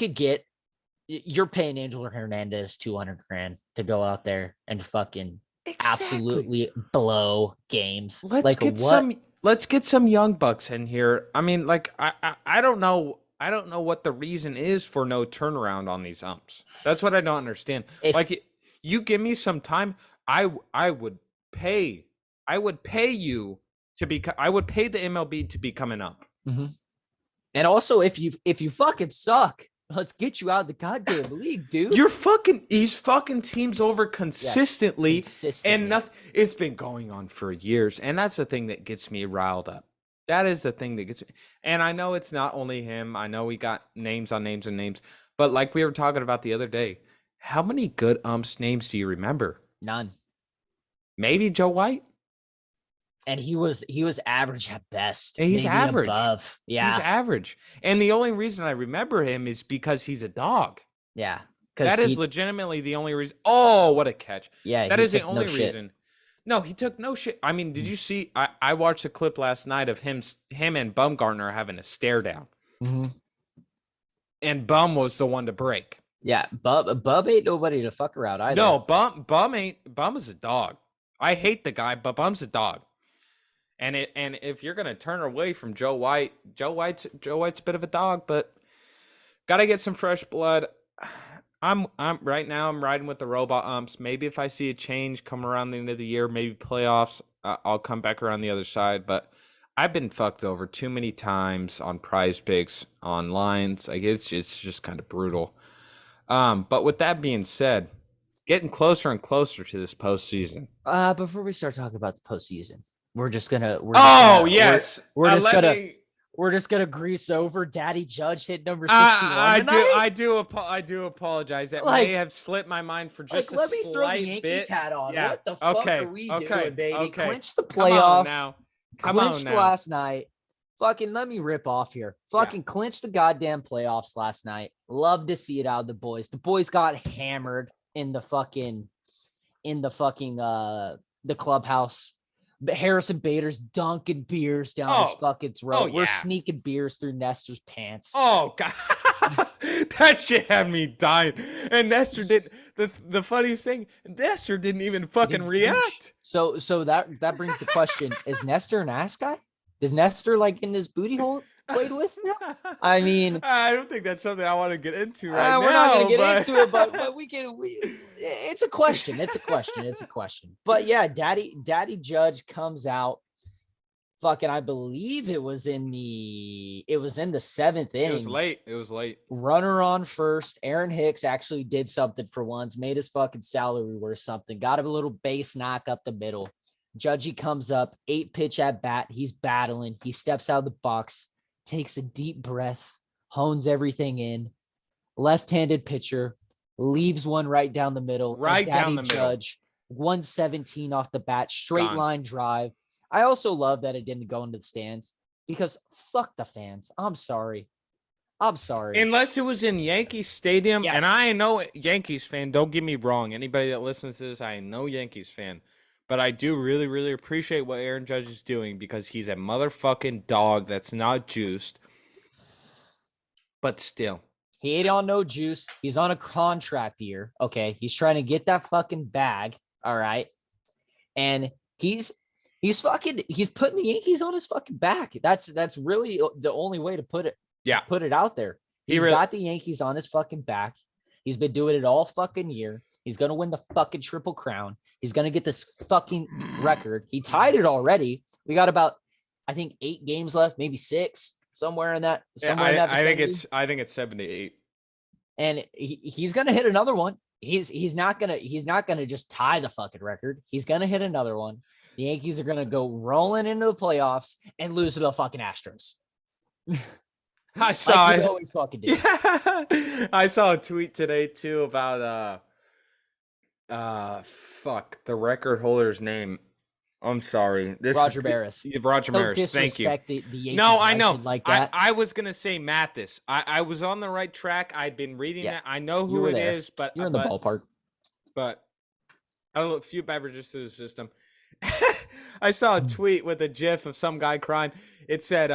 paying Angel Hernandez $200,000 to go out there and fucking absolutely blow games. Let's get some young bucks in here. I mean, like, I don't know. I don't know what the reason is for no turnaround on these umps. That's what I don't understand. You give me some time, I would pay you to be. I would pay the MLB to become an ump. Mm-hmm. And also, if you fucking suck, let's get you out of the goddamn league, dude. He's fucking teams over consistently. And nothing. It's been going on for years, and that's the thing that gets me riled up. That is the thing that gets me. And I know it's not only him. I know we got names on names and names. But like we were talking about the other day, how many good umps names do you remember? None. Maybe Joe White? And he was average at best. And he's average. Above. Yeah. He's average. And the only reason I remember him is because he's a dog. Yeah. That is legitimately the only reason. Oh, what a catch. Yeah. That is the only reason. No, he took no shit. I mean, did you see? I watched a clip last night of him and Bumgarner having a stare down. Mm-hmm. And Bum was the one to break. Yeah, Bub ain't nobody to fuck around either. No, Bum is a dog. I hate the guy, but Bum's a dog. And if you're gonna turn away from Joe White's a bit of a dog, but gotta get some fresh blood. I'm right now. I'm riding with the robot umps. Maybe if I see a change come around the end of the year, maybe playoffs, I'll come back around the other side. But I've been fucked over too many times on Prize Picks, on lines. Like it's just kind of brutal. But with that being said, getting closer and closer to this postseason. Before we start talking about the postseason, we're just gonna grease over Daddy Judge hit number 61. I do apologize. That may have slipped my mind for just a let me throw the Yankees bit. hat on. Yeah. What the fuck are we doing, baby? Okay. Clinched the playoffs. Come on clinched last night. Fucking let me rip off here. Fucking clinched the goddamn playoffs last night. Love to see it out of the boys. The boys got hammered in the clubhouse. Harrison Bader's dunking beers down his fucking throat. We're sneaking beers through Nestor's pants. Oh god, that shit had me dying. And Nestor did the funniest thing. Nestor didn't even fucking react. So that brings the question: is Nestor an ass guy? Does Nestor like in his booty hole played with now? I mean, I don't think that's something I want to get into right now. We're not going to get into it, but we can. It's a question. It's a question. But yeah, Daddy Judge comes out. Fucking, I believe it was in the 7th inning. It was late. Runner on first. Aaron Hicks actually did something for once. Made his fucking salary worth something. Got a little base knock up the middle. Judgy comes up, 8-pitch at bat. He's battling. He steps out of the box, takes a deep breath, hones everything in. Left-handed pitcher, leaves one right down the middle. Judge, 117 off the bat, straight line drive. I also love that it didn't go into the stands because fuck the fans. I'm sorry. Unless it was in Yankee Stadium, and I know Yankees fan. Don't get me wrong. Anybody that listens to this, I know Yankees fan. But I do really, really appreciate what Aaron Judge is doing because he's a motherfucking dog that's not juiced. But still. He ain't on no juice. He's on a contract year. Okay. He's trying to get that fucking bag. All right. And he's putting the Yankees on his fucking back. That's really the only way to put it. Yeah. Put it out there. He's got the Yankees on his fucking back. He's been doing it all fucking year. He's going to win the fucking Triple Crown. He's going to get this fucking record. He tied it already. We got about, I think, 8 games left, maybe 6, somewhere in that. I think it's 78. And he's going to hit another one. He's not gonna just tie the fucking record. He's going to hit another one. The Yankees are going to go rolling into the playoffs and lose to the fucking Astros. I saw like always fucking do. Yeah. I saw a tweet today too about the record holder's name. I'm sorry. Roger Maris. Roger Maris. Thank you. The Yankees no, I know. Like that. I was gonna say Mathis. I was on the right track. I'd been reading it. I know who it is, but you're in the ballpark. But I don't know, a few beverages to the system. I saw a tweet with a GIF of some guy crying. It said,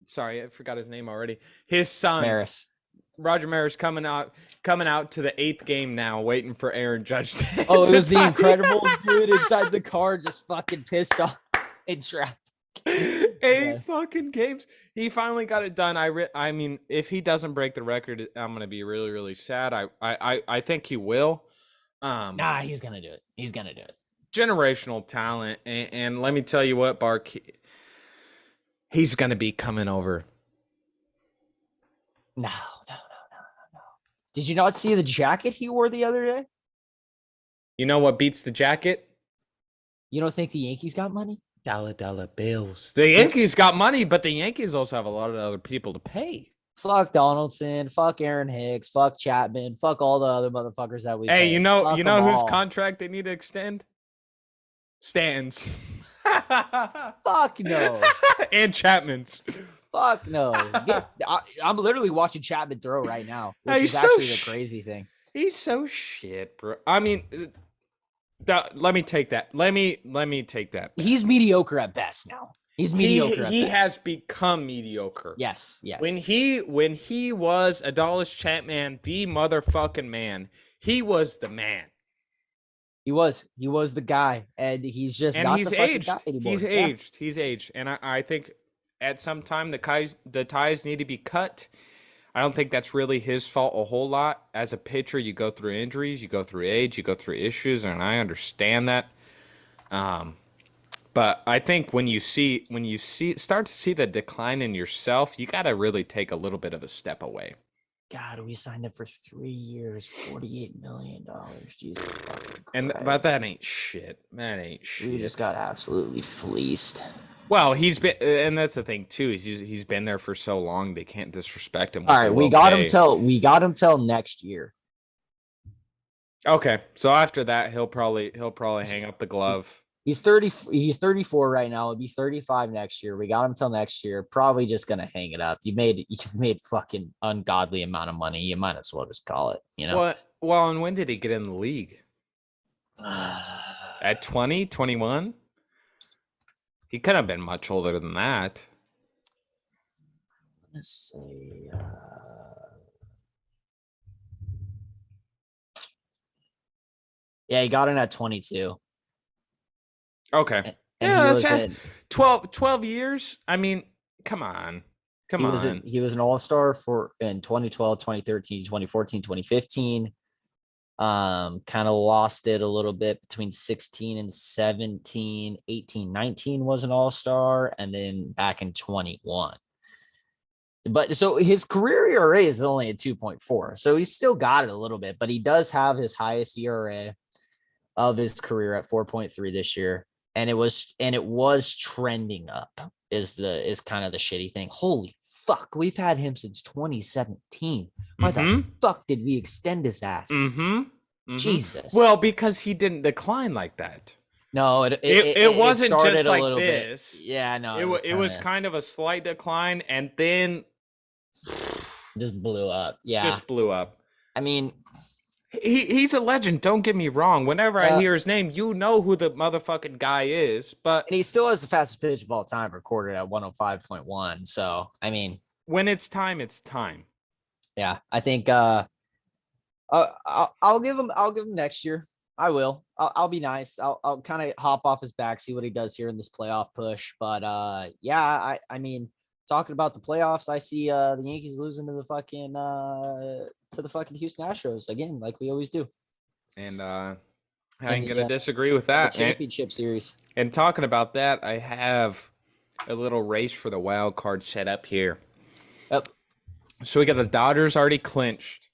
sorry, I forgot his name already. His son, Roger Maris, coming out to the 8th game now, waiting for Aaron Judge. Oh, it was the Incredibles dude inside the car, just fucking pissed off in traffic. 8 fucking games. He finally got it done. I mean, if he doesn't break the record, I'm gonna be really, really sad. I think he will. Nah, he's gonna do it. He's gonna do it. Generational talent, and let me tell you what, Bark, he's gonna be coming over. No. Did you not see the jacket he wore the other day? You know what beats the jacket? You don't think the Yankees got money? Dollar bills. The Yankees got money, but the Yankees also have a lot of other people to pay. Fuck Donaldson, fuck Aaron Hicks, fuck Chapman, fuck all the other motherfuckers that we Hey, pay. you know whose contract they need to extend? Stan's. Fuck no. And Chapman's. Fuck no. I'm literally watching Chapman throw right now, which is actually the crazy thing. He's so shit, bro. I mean, let me take that. Let me take that back. He's mediocre at best now. He's mediocre at best. He has become mediocre. Yes. When he was Adolis Chapman, the motherfucking man, he was the man. He was the guy, and he's just not the fucking guy anymore. He's aged. And I think at some time the ties need to be cut. I don't think that's really his fault a whole lot. As a pitcher, you go through injuries, you go through age, you go through issues, and I understand that. But I think when you start to see the decline in yourself, you got to really take a little bit of a step away. God, we signed him for 3 years, $48 million. Jesus fucking Christ. But that ain't shit. That ain't shit. We just got absolutely fleeced. Well, he's been, and that's the thing too. He's been there for so long, they can't disrespect him. All right, we got him till next year. Okay, so after that, he'll probably hang up the glove. He's 30. He's 34 right now. He'll be 35 next year. We got him till next year. Probably just gonna hang it up. You've made fucking ungodly amount of money. You might as well just call it. You know. What? Well, and when did he get in the league? At 20, 21? He could have been much older than that. Let's see. Yeah, he got in at 22. Okay. And yeah, 12 years. I mean, come on. He was an all-star in 2012, 2013, 2014, 2015. Kind of lost it a little bit between 16 and 17. 18, 19 was an all-star, and then back in 21. But so his career ERA is only at 2.4. So he's still got it a little bit, but he does have his highest ERA of his career at 4.3 this year. And it was trending up is kind of the shitty thing. Holy fuck, we've had him since 2017. Why the fuck did we extend his ass? Jesus. Well, because he didn't decline like that. No, it wasn't just like this. Bit. Yeah, no. It was kind of a slight decline, and then just blew up. Yeah, just blew up. I mean, he's a legend. Don't get me wrong. Whenever I hear his name, you know who the motherfucking guy is. But and he still has the fastest pitch of all time, recorded at 105.1. So I mean, when it's time, it's time. Yeah, I think I'll give him next year. I will. I'll be nice. I'll kind of hop off his back, see what he does here in this playoff push. But yeah, I mean, talking about the playoffs, I see the Yankees losing to the fucking Houston Astros again, like we always do And I in ain't gonna disagree with the that. championship series. And talking about that, I have a little race for the wild card set up here. Yep. So we got the Dodgers already clinched.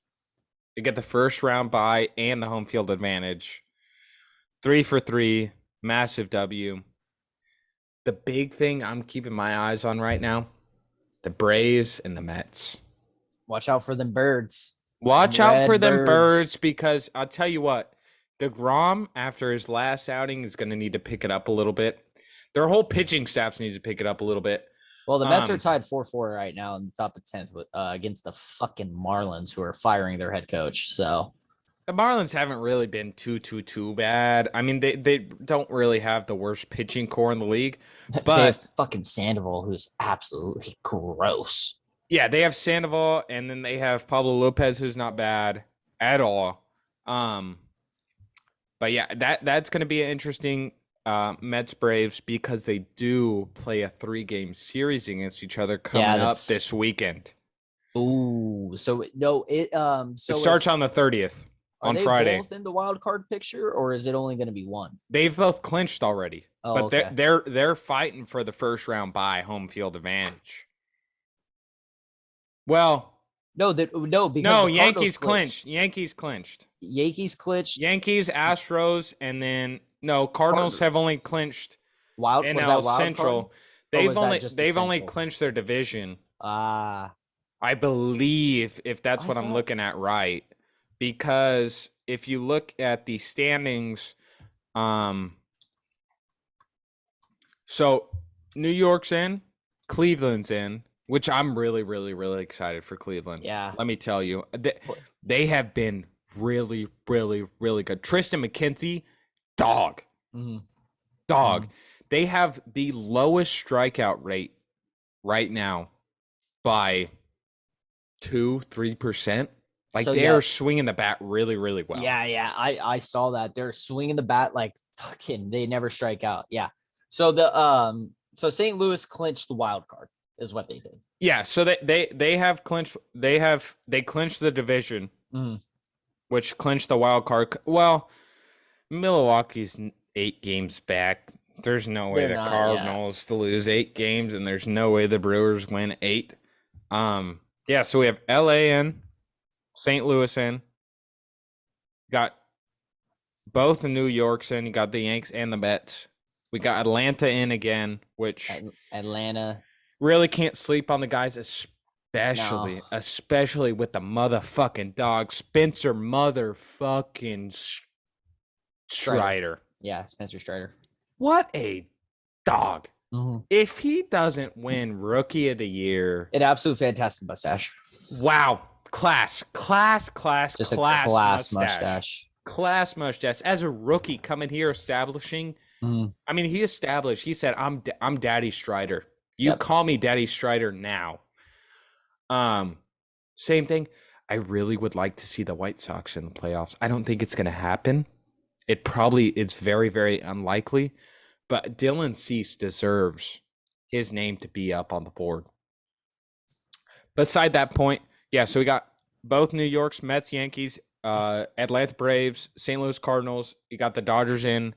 We get the first round bye and the home field advantage. 3 for 3, massive W. The big thing I'm keeping my eyes on right now, the Braves and the Mets. Watch out for them birds. Watch out for them birds. birds, because I'll tell you what, DeGrom, after his last outing, is going to need to pick it up a little bit. Their whole pitching staff needs to pick it up a little bit. Well, the Mets are tied 4-4 right now in the top of 10th with, against the fucking Marlins, who are firing their head coach. So the Marlins haven't really been too bad. I mean, they don't really have the worst pitching core in the league, but they have fucking Sandoval, who's absolutely gross. Yeah, they have Sandoval, and then they have Pablo Lopez, who's not bad at all. But yeah, that's going to be an interesting Mets Braves, because they do play a 3-game series against each other coming up this weekend. Ooh, so no, it starts on the 30th on Friday. Are they both in the wild card picture, or is it only going to be one? They've both clinched already, but okay. they're fighting for the first round bye, home field advantage. Well, Yankees clinched. Yankees clinched. Yankees, Astros, and then Cardinals have only clinched NL Central. They've only clinched their division. I believe, if that's what I'm looking at right, because if you look at the standings, so New York's in, Cleveland's in. Which I'm really, really, really excited for Cleveland. Yeah. Let me tell you. They have been really, really, really good. Tristan McKenzie, dog. Mm-hmm. Dog. Mm-hmm. They have the lowest strikeout rate right now by 2-3%. Like, so, they're swinging the bat really, really well. Yeah. I saw that. They're swinging the bat like fucking, they never strike out. Yeah. So so St. Louis clinched the wild card. Is what they did. Yeah, so they have clinched. They clinched the division, which clinched the wild card. Well, Milwaukee's 8 games back. There's no way the Cardinals to lose 8 games, and there's no way the Brewers win 8. Yeah. So we have LA in, St. Louis in. Got both the New York's in. You got the Yanks and the Mets. We got Atlanta in again, which Atlanta. Really can't sleep on the guys, especially with the motherfucking dog, Spencer motherfucking Strider. Yeah, Spencer Strider. What a dog. Mm-hmm. If he doesn't win Rookie of the Year. An absolute fantastic mustache. Wow. Class. Just a class mustache. Class mustache. As a rookie coming here establishing. Mm-hmm. I mean, he said, I'm Daddy Strider. You call me Daddy Strider now. Same thing. I really would like to see the White Sox in the playoffs. I don't think it's going to happen. It's very, very unlikely. But Dylan Cease deserves his name to be up on the board. Beside that point, so we got both New York's Mets, Yankees, Atlanta Braves, St. Louis Cardinals. You got the Dodgers in.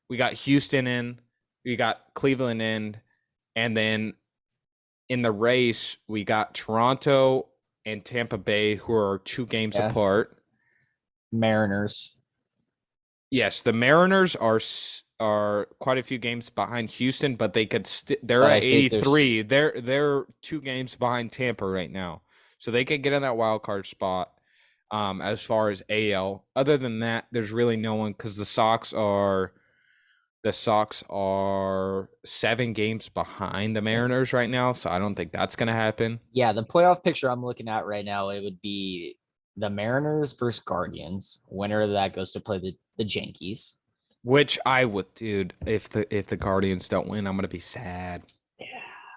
We got Houston in. We got Cleveland in. And then in the race, we got Toronto and Tampa Bay, who are 2 games apart. Mariners. Yes, the Mariners are quite a few games behind Houston, but they could they're at 83. They're 2 games behind Tampa right now, so they could get in that wild card spot. As far as AL, other than that, there's really no one, because the Sox are 7 games behind the Mariners right now, so I don't think that's going to happen. Yeah, the playoff picture I'm looking at right now, it would be the Mariners versus Guardians. Winner of that goes to play the Yankees. Which I would, dude. If the Guardians don't win, I'm going to be sad. Yeah.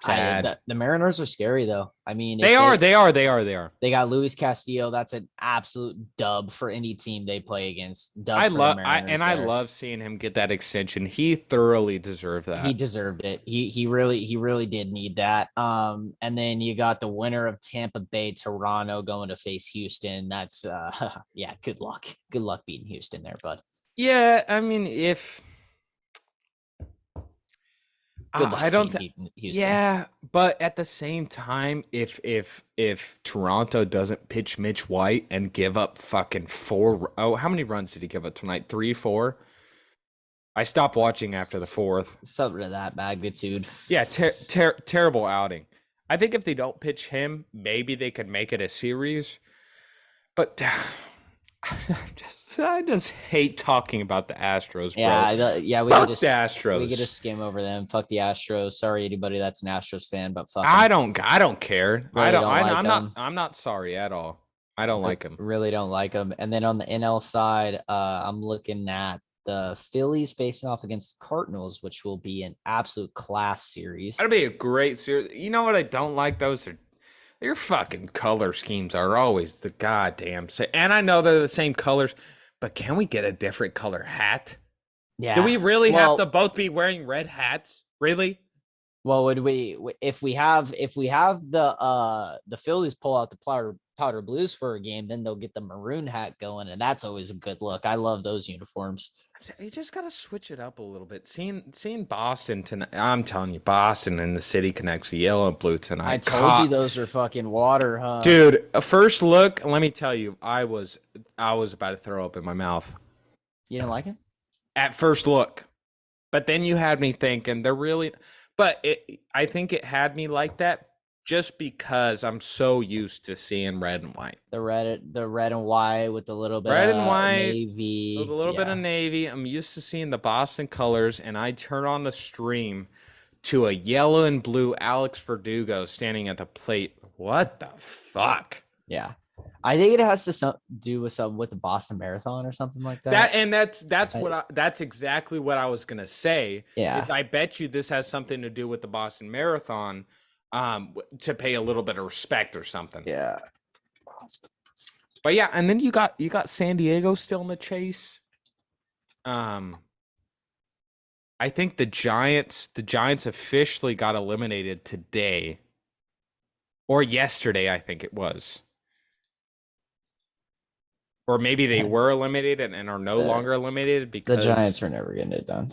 Sad. The Mariners are scary though. I mean, They if are. they They are. They are. They are. they got Luis Castillo, that's an absolute dub for any team they play against. Dub for the Mariners. I There, love seeing him get that extension. He thoroughly deserved he that. deserved it. He really did need that. And then you got the winner of Tampa Bay, Toronto, going to face Houston. That's yeah. Good luck. Good luck beating Houston there, bud. Yeah, I mean, if Good luck I don't beating Houston. yeah, but at the same time, if Toronto doesn't pitch Mitch White and give up fucking how many runs did he give up tonight? 3, 4? I stopped watching after the 4th. Something of that magnitude. Yeah, terrible outing. I think if they don't pitch him, maybe they could make it a series. But I just hate talking about the Astros, bro. Yeah. We Fuck could just the Astros. We could just skim over them. Fuck the Astros. Sorry, anybody that's an Astros fan, but fuck. I don't care. Really I'm not sorry at all. I don't like them. Really don't like them. And then on the NL side, I'm looking at the Phillies facing off against the Cardinals, which will be an absolute class series. That'll be a great series. You know what I don't like? Your fucking color schemes are always the goddamn same. And I know they're the same colors, but can we get a different color hat? Yeah. Do we really have to both be wearing red hats? Really? Well, would we if we have the Phillies pull out the powder blues for a game, then they'll get the maroon hat going, and that's always a good look. I love those uniforms. You just gotta switch it up a little bit. Seeing Boston tonight, I'm telling you, Boston and the city connects the yellow and blue tonight. I told you those are fucking water, huh? Dude, a first look, let me tell you, I was about to throw up in my mouth. You didn't like it? At first look. But then you had me thinking they're really I think it had me like that just because I'm so used to seeing red and white. The red and white with a little bit red of and white, navy. with a little bit of navy. I'm used to seeing the Boston colors, and I turn on the stream to a yellow and blue Alex Verdugo standing at the plate. What the fuck? Yeah. I think it has to do with something with the Boston Marathon or something like that. That's exactly what I was gonna say. Yeah. Is I bet you this has something to do with the Boston Marathon, to pay a little bit of respect or something. Yeah. But yeah, and then you got San Diego still in the chase. I think the Giants officially got eliminated today. Or yesterday, I think it was. Or maybe they were eliminated and are no longer eliminated because the Giants are never getting it done.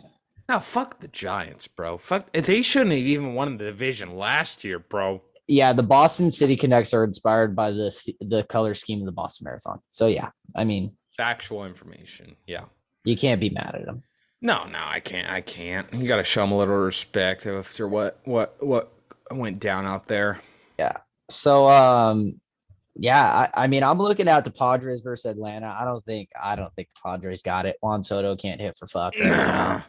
No, fuck the Giants, bro. Fuck, they shouldn't have even won the division last year, bro. Yeah, the Boston City Connects are inspired by the color scheme of the Boston Marathon. So yeah, I mean, factual information. Yeah, you can't be mad at them. No, I can't. You got to show them a little respect after what went down out there. Yeah. So yeah, I mean, I'm looking at the Padres versus Atlanta. I don't think the Padres got it. Juan Soto can't hit for fuck right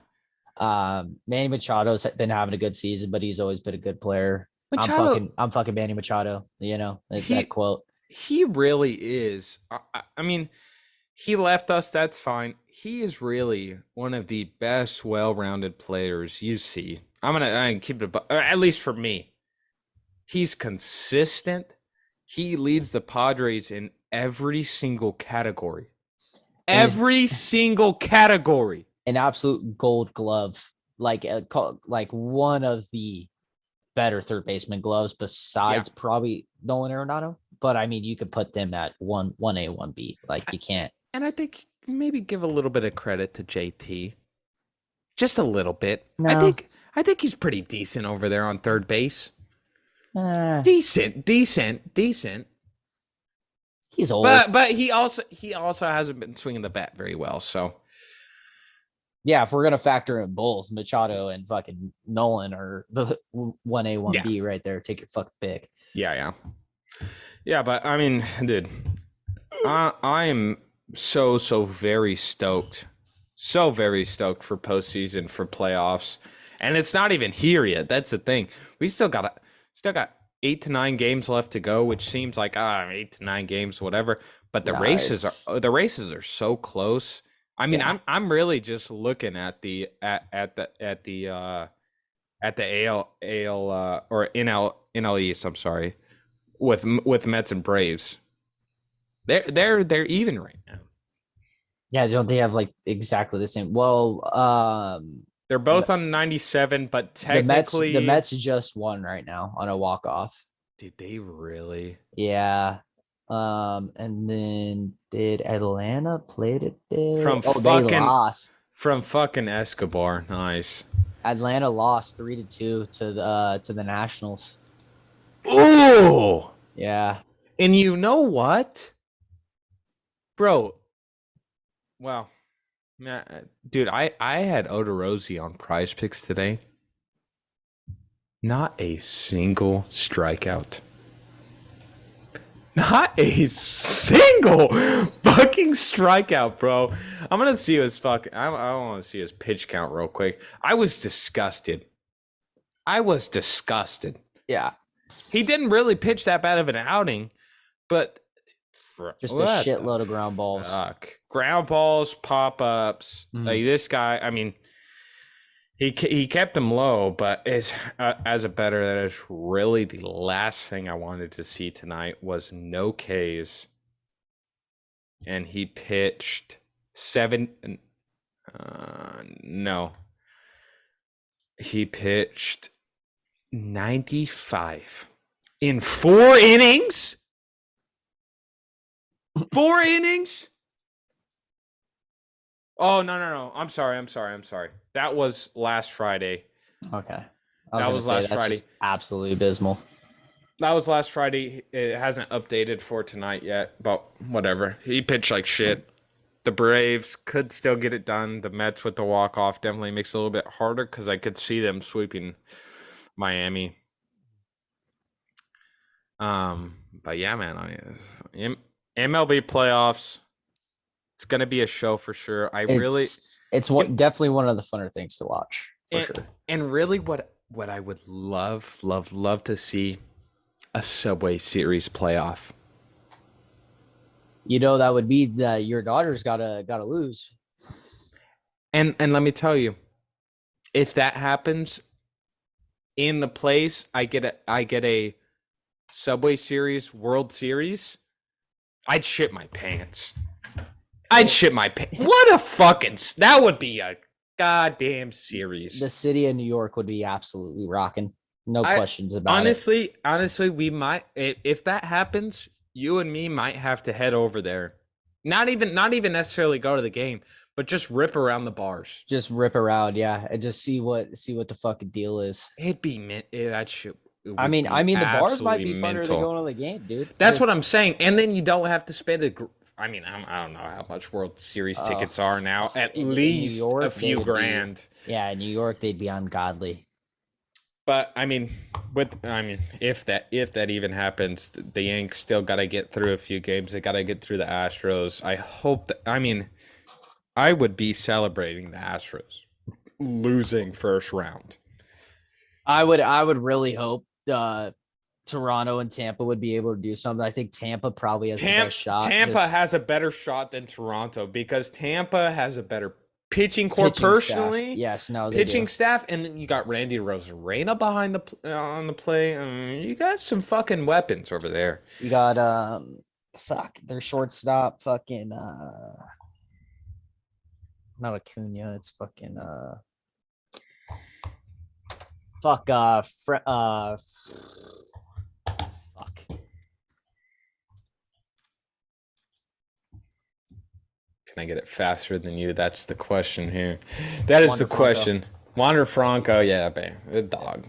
now. Manny Machado's been having a good season, but he's always been a good player. I'm fucking Manny Machado. You know that quote. He really is. I mean, he left us. That's fine. He is really one of the best, well-rounded players you see. I'm gonna keep it, at least for me. He's consistent. He leads the Padres in every single category. Every single category. An absolute gold glove, like one of the better third baseman gloves besides probably Nolan Arenado. But I mean, you could put them at 1A, 1B. Like you can't. And I think maybe give a little bit of credit to JT. Just a little bit. No. I think he's pretty decent over there on third base. Decent. He's old, but he also hasn't been swinging the bat very well. So yeah, if we're gonna factor in both, Machado and fucking Nolan are the 1A, 1B right there. Take your fucking pick. Yeah. But I mean, dude, I am so very stoked, for postseason, for playoffs, and it's not even here yet. That's the thing. We still got 8 to 9 games left to go, which seems like 8 to 9 games, whatever. But the races are so close. I mean, I'm really just looking at the at the AL or NL East. I'm sorry, with Mets and Braves. They're even right now. Yeah, don't they have like exactly the same? Well, They're both on 97, but the technically, Mets just won right now on a walk off. did they really? Yeah. And then did Atlanta played it there? From Oh, they fucking lost. from fucking Escobar. Nice. Atlanta lost 3-2 to the Nationals. Ooh. Yeah. And you know what? Bro. Well, dude, I had Odorizzi on Prize Picks today. Not a single strikeout. Not a single fucking strikeout, bro. I'm gonna see his fucking. I want to see his pitch count real quick. I was disgusted. Yeah. He didn't really pitch that bad of an outing, but Just a shitload of ground balls. Fuck. Ground balls, pop ups. Like this guy. I mean, he kept him low, but as a better, that is really the last thing I wanted to see tonight was no Ks, and he pitched no, he pitched 95 in 4 innings. 4 innings. Oh no! I'm sorry. That was last Friday. Okay. That was last Friday. Absolutely abysmal. That was last Friday. It hasn't updated for tonight yet, but whatever. He pitched like shit. The Braves could still get it done. The Mets with the walk-off definitely makes it a little bit harder because I could see them sweeping Miami. But yeah, man. MLB playoffs. It's gonna be a show for sure. It's definitely one of the funner things to watch for sure. And really, what I would love to see a Subway Series playoff. You know, that would be that your daughter's gotta lose. And let me tell you, if that happens in the place, I get a Subway Series World Series, I'd shit my pants. What a fucking... That would be a goddamn series. The city of New York would be absolutely rocking. No questions about it. Honestly, we might... If that happens, you and me might have to head over there. Not even necessarily go to the game, but just rip around the bars. Just rip around, yeah. And just see what the fucking deal is. It'd be... that shit... I mean, the bars might be funner than going to the game, dude. That's what I'm saying. And then you don't have to spend I don't know how much World Series tickets are now. At least York, a few grand. Yeah, in New York they'd be ungodly. But if that even happens, the Yanks still got to get through a few games. They got to get through the Astros. I hope that. I would be celebrating the Astros losing first round. I would really hope Toronto and Tampa would be able to do something. I think Tampa probably has the best shot. Tampa has a better shot than Toronto because Tampa has a better pitching core personally. Staff. Yes, no, they pitching do. Staff, and then you got Randy Rosarena behind on the play. You got some fucking weapons over there. You got their shortstop, fucking not Acuna, it's fucking fuck. Can I get it faster than you? That's the question here. That is the question. Wander Franco, yeah, babe, dog.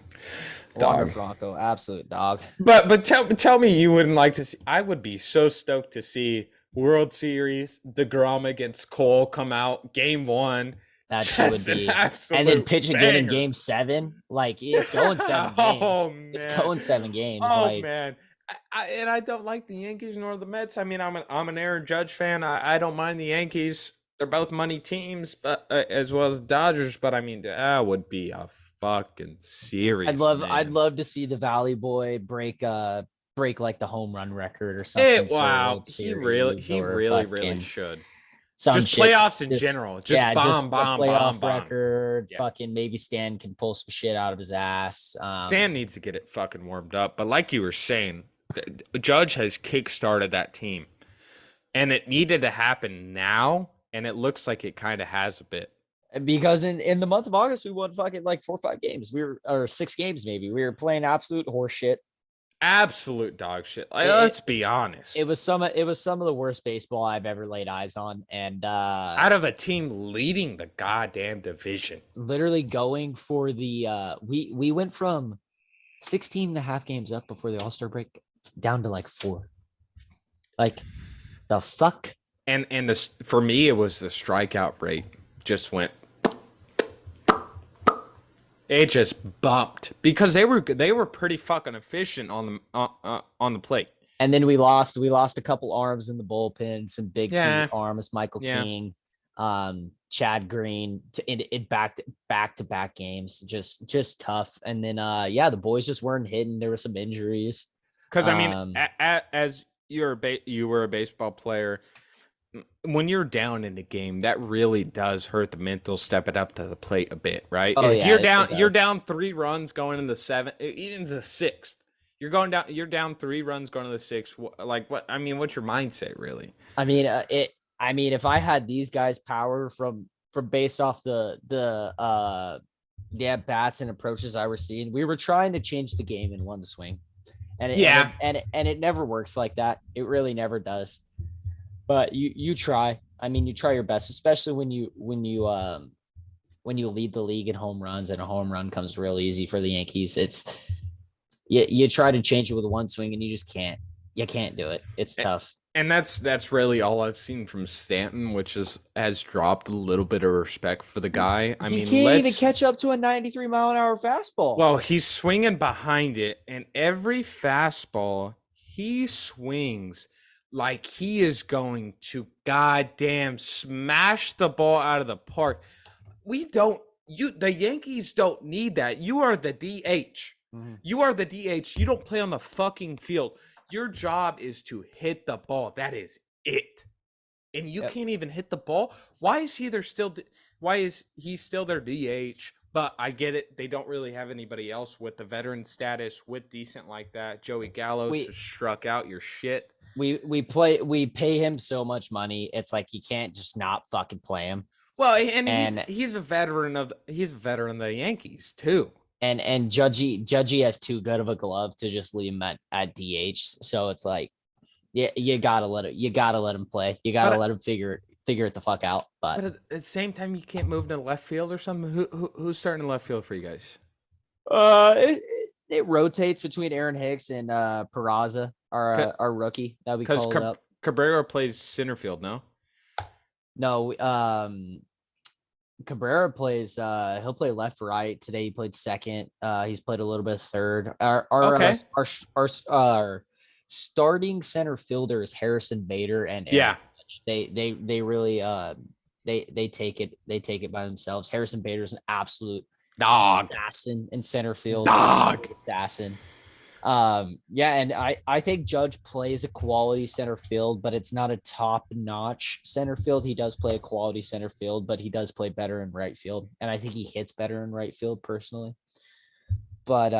Wander Franco, absolute dog. But tell me you wouldn't like to see. I would be so stoked to see World Series DeGrom against Cole come out Game 1. That shit would be, and then pitch again in Game 7. Like it's going 7 games. Oh, man. It's going 7 games. Oh man. I don't like the Yankees nor the Mets. I'm an Aaron Judge fan. I don't mind the Yankees. They're both money teams, but as well as Dodgers. But that would be a fucking series. I'd love to see the Valley Boy break like the home run record or something. Wow, he really should. some Just shit. playoffs in Just general. Just yeah, bomb, just a bomb, bomb, playoff bomb. record. Yeah. Fucking maybe Stan can pull some shit out of his ass. Stan needs to get it fucking warmed up. But like you were saying, Judge has kickstarted that team. And it needed to happen now. And it looks like it kind of has a bit. Because in the month of August we won fucking like 4 or 5 games. We were or 6 games maybe. We were playing absolute horse shit. Absolute dog shit. Like, It, let's be honest. it was some of the worst baseball I've ever laid eyes on. And Out of a team leading the goddamn division. literally going for the we went from 16 and a half games up before the All-Star break down to like 4. Like the fuck? And this, for me, it was the strikeout rate just went. It just bumped because they were pretty fucking efficient on the plate. And then we lost a couple arms in the bullpen, some big key arms, Michael King, Chad Green in back to back games, just tough. And then the boys just weren't hitting. There were some injuries. Because I mean, as you were a baseball player, when you're down in the game, that really does hurt the mental stepping up to the plate a bit, right? Oh, if yeah, you're down 3 runs going in the 7th, even the 6th. You're down 3 runs going to the 6th. Like what? I mean, what's your mindset really? I mean, if I had these guys' power from based off the bats and approaches I were seeing, we were trying to change the game in one swing, and it never works like that. It really never does. But you try. I mean, you try your best, especially when you lead the league in home runs, and a home run comes real easy for the Yankees. It's you try to change it with one swing, and you just can't. You can't do it. It's tough. And that's really all I've seen from Stanton, which has dropped a little bit of respect for the guy. I mean, he can't even catch up to a 93-mile-an-hour fastball. Well, he's swinging behind it, and every fastball he swings like he is going to goddamn smash the ball out of the park. The Yankees don't need that. You are the DH. Mm-hmm. You are the DH. You don't play on the fucking field. Your job is to hit the ball. That is it. And you can't even hit the ball. Why is he still their DH? But I get it. They don't really have anybody else with the veteran status with decent like that. Joey Gallo just struck out your shit. We pay him so much money. It's like you can't just not fucking play him. Well, and he's a veteran of the Yankees too. And Judgy has too good of a glove to just leave him at DH. So it's like, you gotta let him play. You gotta let him figure it the fuck out. But at the same time, you can't move to left field or something. Who's starting left field for you guys? It rotates between Aaron Hicks and Peraza, our rookie that we called up. Cabrera plays center field, no? No, Cabrera plays he'll play left, right. Today he played second. He's played a little bit of third. Our starting center fielder is Harrison Bader and Aaron Lynch. They really they take it by themselves. Harrison Bader is an absolute dog assassin in center field. Dog assassin. And I think Judge plays a quality center field, but it's not a top-notch center field. He does play a quality center field, but he does play better in right field, and I think he hits better in right field personally. But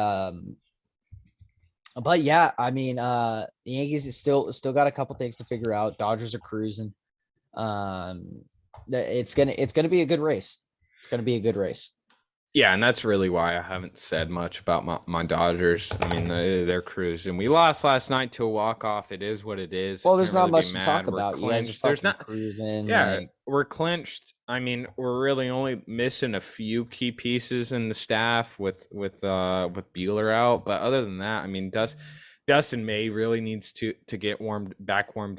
yeah, I mean, the Yankees is still got a couple things to figure out. Dodgers are cruising. It's gonna be a good race. It's gonna be a good race. Yeah, and that's really why I haven't said much about my Dodgers. I mean, they're cruising. We lost last night to a walk-off. It is what it is. Well, there's not much to talk about. You guys are fucking cruising. Yeah, we're clinched. I mean, we're really only missing a few key pieces in the staff with Buehler out. But other than that, I mean, Dustin May really needs to get warmed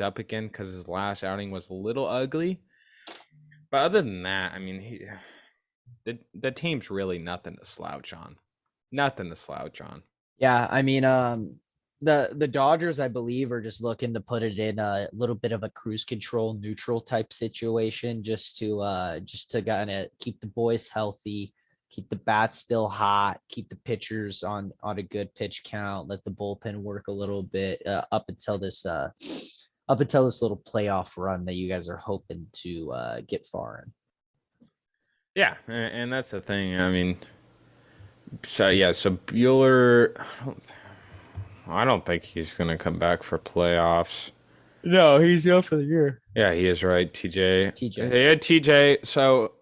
up again because his last outing was a little ugly. But other than that, I mean, the team's really nothing to slouch on. Yeah, I mean, the Dodgers, I believe, are just looking to put it in a little bit of a cruise control, neutral type situation, just to kind of keep the boys healthy, keep the bats still hot, keep the pitchers on a good pitch count, let the bullpen work a little bit up until this up until this little playoff run that you guys are hoping to get far in. Yeah, and that's the thing. I mean, so Bueller, I don't think he's gonna come back for playoffs. No, he's out for the year. Yeah, he is right, TJ. TJ. Yeah, TJ. So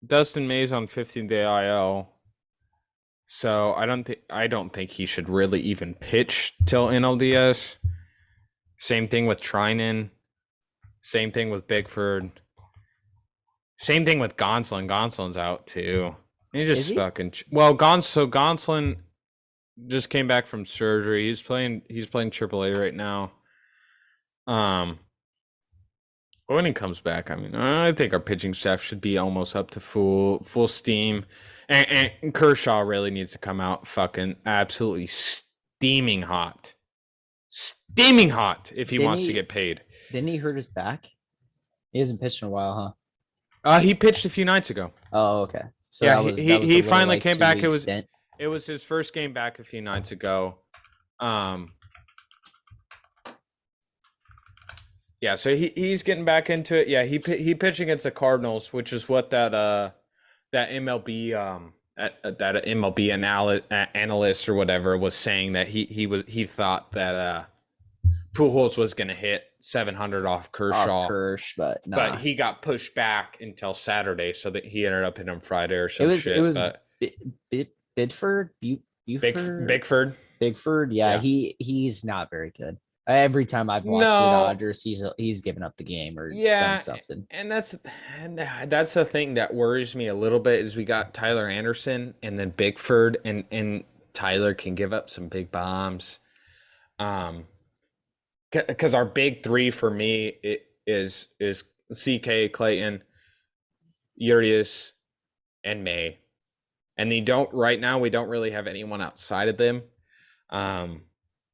Dustin May's on 15-day IL. So I don't think he should really even pitch till NLDS. Same thing with Trinan. Same thing with Bigford. Same thing with Gonsolin. Gonsolin's out too. He just fucking Gonsolin just came back from surgery. He's playing AAA right now. But when he comes back, I mean, I think our pitching staff should be almost up to full steam. And Kershaw really needs to come out fucking absolutely steaming hot. Steaming hot if he wants to get paid. Didn't he hurt his back? He hasn't pitched in a while, huh? He pitched a few nights ago. Oh, okay. So yeah, that was he finally came back. Stint. It was his first game back a few nights ago. Yeah, so he's getting back into it. Yeah, he pitched against the Cardinals, which is what that MLB that MLB analyst or whatever was saying, that he thought that Pujols was going to hit 700 off Kershaw. But he got pushed back until Saturday, so that he ended up hitting him Friday or some shit. It was Bigford. Yeah, he's not very good. Every time I've watched the Dodgers, he's given up the game or done something. And that's the thing that worries me a little bit, is we got Tyler Anderson and then Bigford, and Tyler can give up some big bombs. Because our big three for me is CK, Clayton, Urias, and May. And we don't really have anyone outside of them.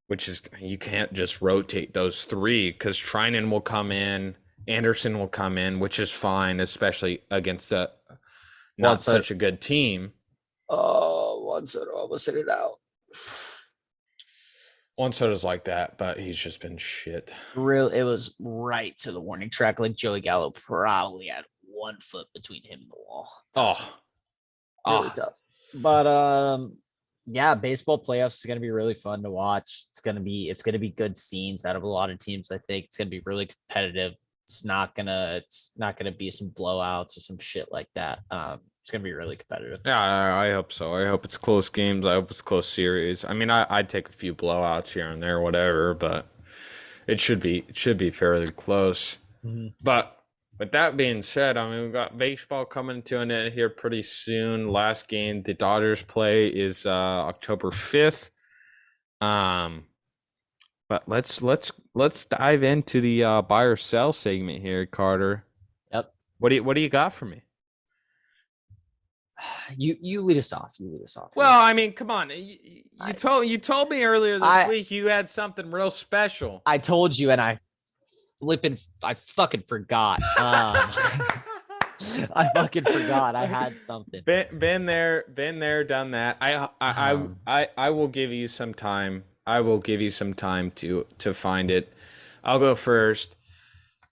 Which is, you can't just rotate those three, because Trinan will come in, Anderson will come in, which is fine, especially against not such a good team. Oh, Juan Soto almost hit it out. Juan Soto's like that, but he's just been shit. It was right to the warning track. Like Joey Gallo probably had 1 foot between him and the wall. Really tough. But yeah, baseball playoffs is going to be really fun to watch. It's going to be good scenes out of a lot of teams. I think it's going to be really competitive. It's not going to be some blowouts or some shit like that. It's going to be really competitive. Yeah, I hope so. I hope it's close games. I hope it's close series. I mean, I'd take a few blowouts here and there, whatever, but it should be fairly close. Mm-hmm. But with that being said, I mean, we've got baseball coming to an end here pretty soon. Last game the Dodgers play is October 5th. But let's dive into the buy or sell segment here, Carter. Yep. What do you got for me? You lead us off. Well, I mean, come on. You told me earlier this week you had something real special. I told you, and I fucking forgot. I fucking forgot I had something. Been there, done that. I will give you some time. I will give you some time to find it. I'll go first.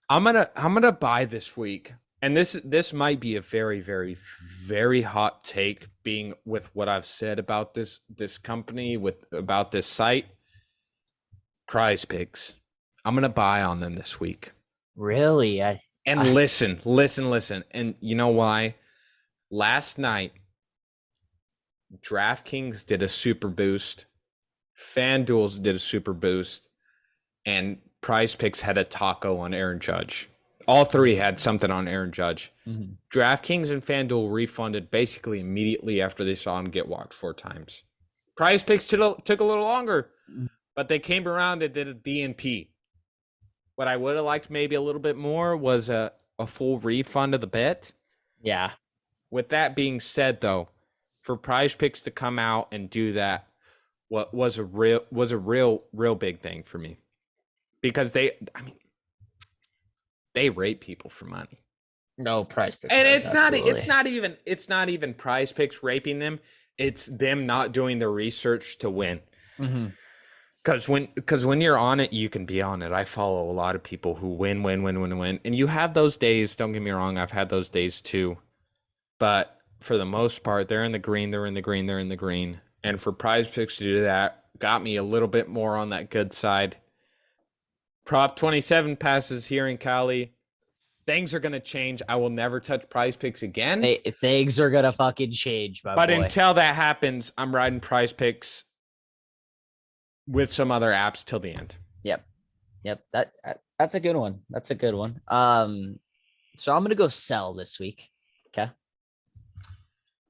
I'm gonna buy this week, and this might be a very, very, very hot take, being with what I've said about this company, about this site. Prize Picks. I'm going to buy on them this week. Really? Listen. And you know why? Last night, DraftKings did a super boost. FanDuel did a super boost. And Prize Picks had a taco on Aaron Judge. All three had something on Aaron Judge. Mm-hmm. DraftKings and FanDuel refunded basically immediately after they saw him get walked 4 times. Prize Picks took a little longer, but they came around and did a DNP. What I would have liked maybe a little bit more was a full refund of the bet. Yeah. With that being said, though, for Prize Picks to come out and do that, was a real big thing for me, because they rate people for money. No, Prize Picks, and it's not even Prize Picks raping them. It's them not doing the research to win. Mm-hmm. Because when you're on it, you can be on it. I follow a lot of people who win, and you have those days. Don't get me wrong, I've had those days too. But for the most part, they're in the green, they're in the green, they're in the green. And for Prize Picks to do that, got me a little bit more on that good side. Prop 27 passes here in Cali. Things are gonna change. I will never touch Prize Picks again. Things are gonna fucking change, my But boy. until that happens, I'm riding Prize Picks with some other apps till the end. Yep. That's a good one. That's a good one. So I'm gonna go sell this week. Okay.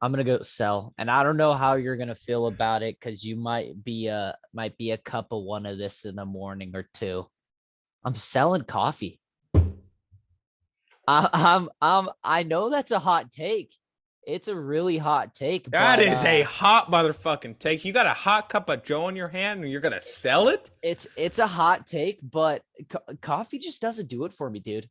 I'm gonna go sell, and I don't know how you're gonna feel about it because you might be a cup of one of this in the morning or two. I'm selling coffee. I know that's a hot take. It's a really hot take. That is a hot motherfucking take. You got a hot cup of Joe in your hand and you're gonna sell it? It's a hot take, but coffee just doesn't do it for me, dude.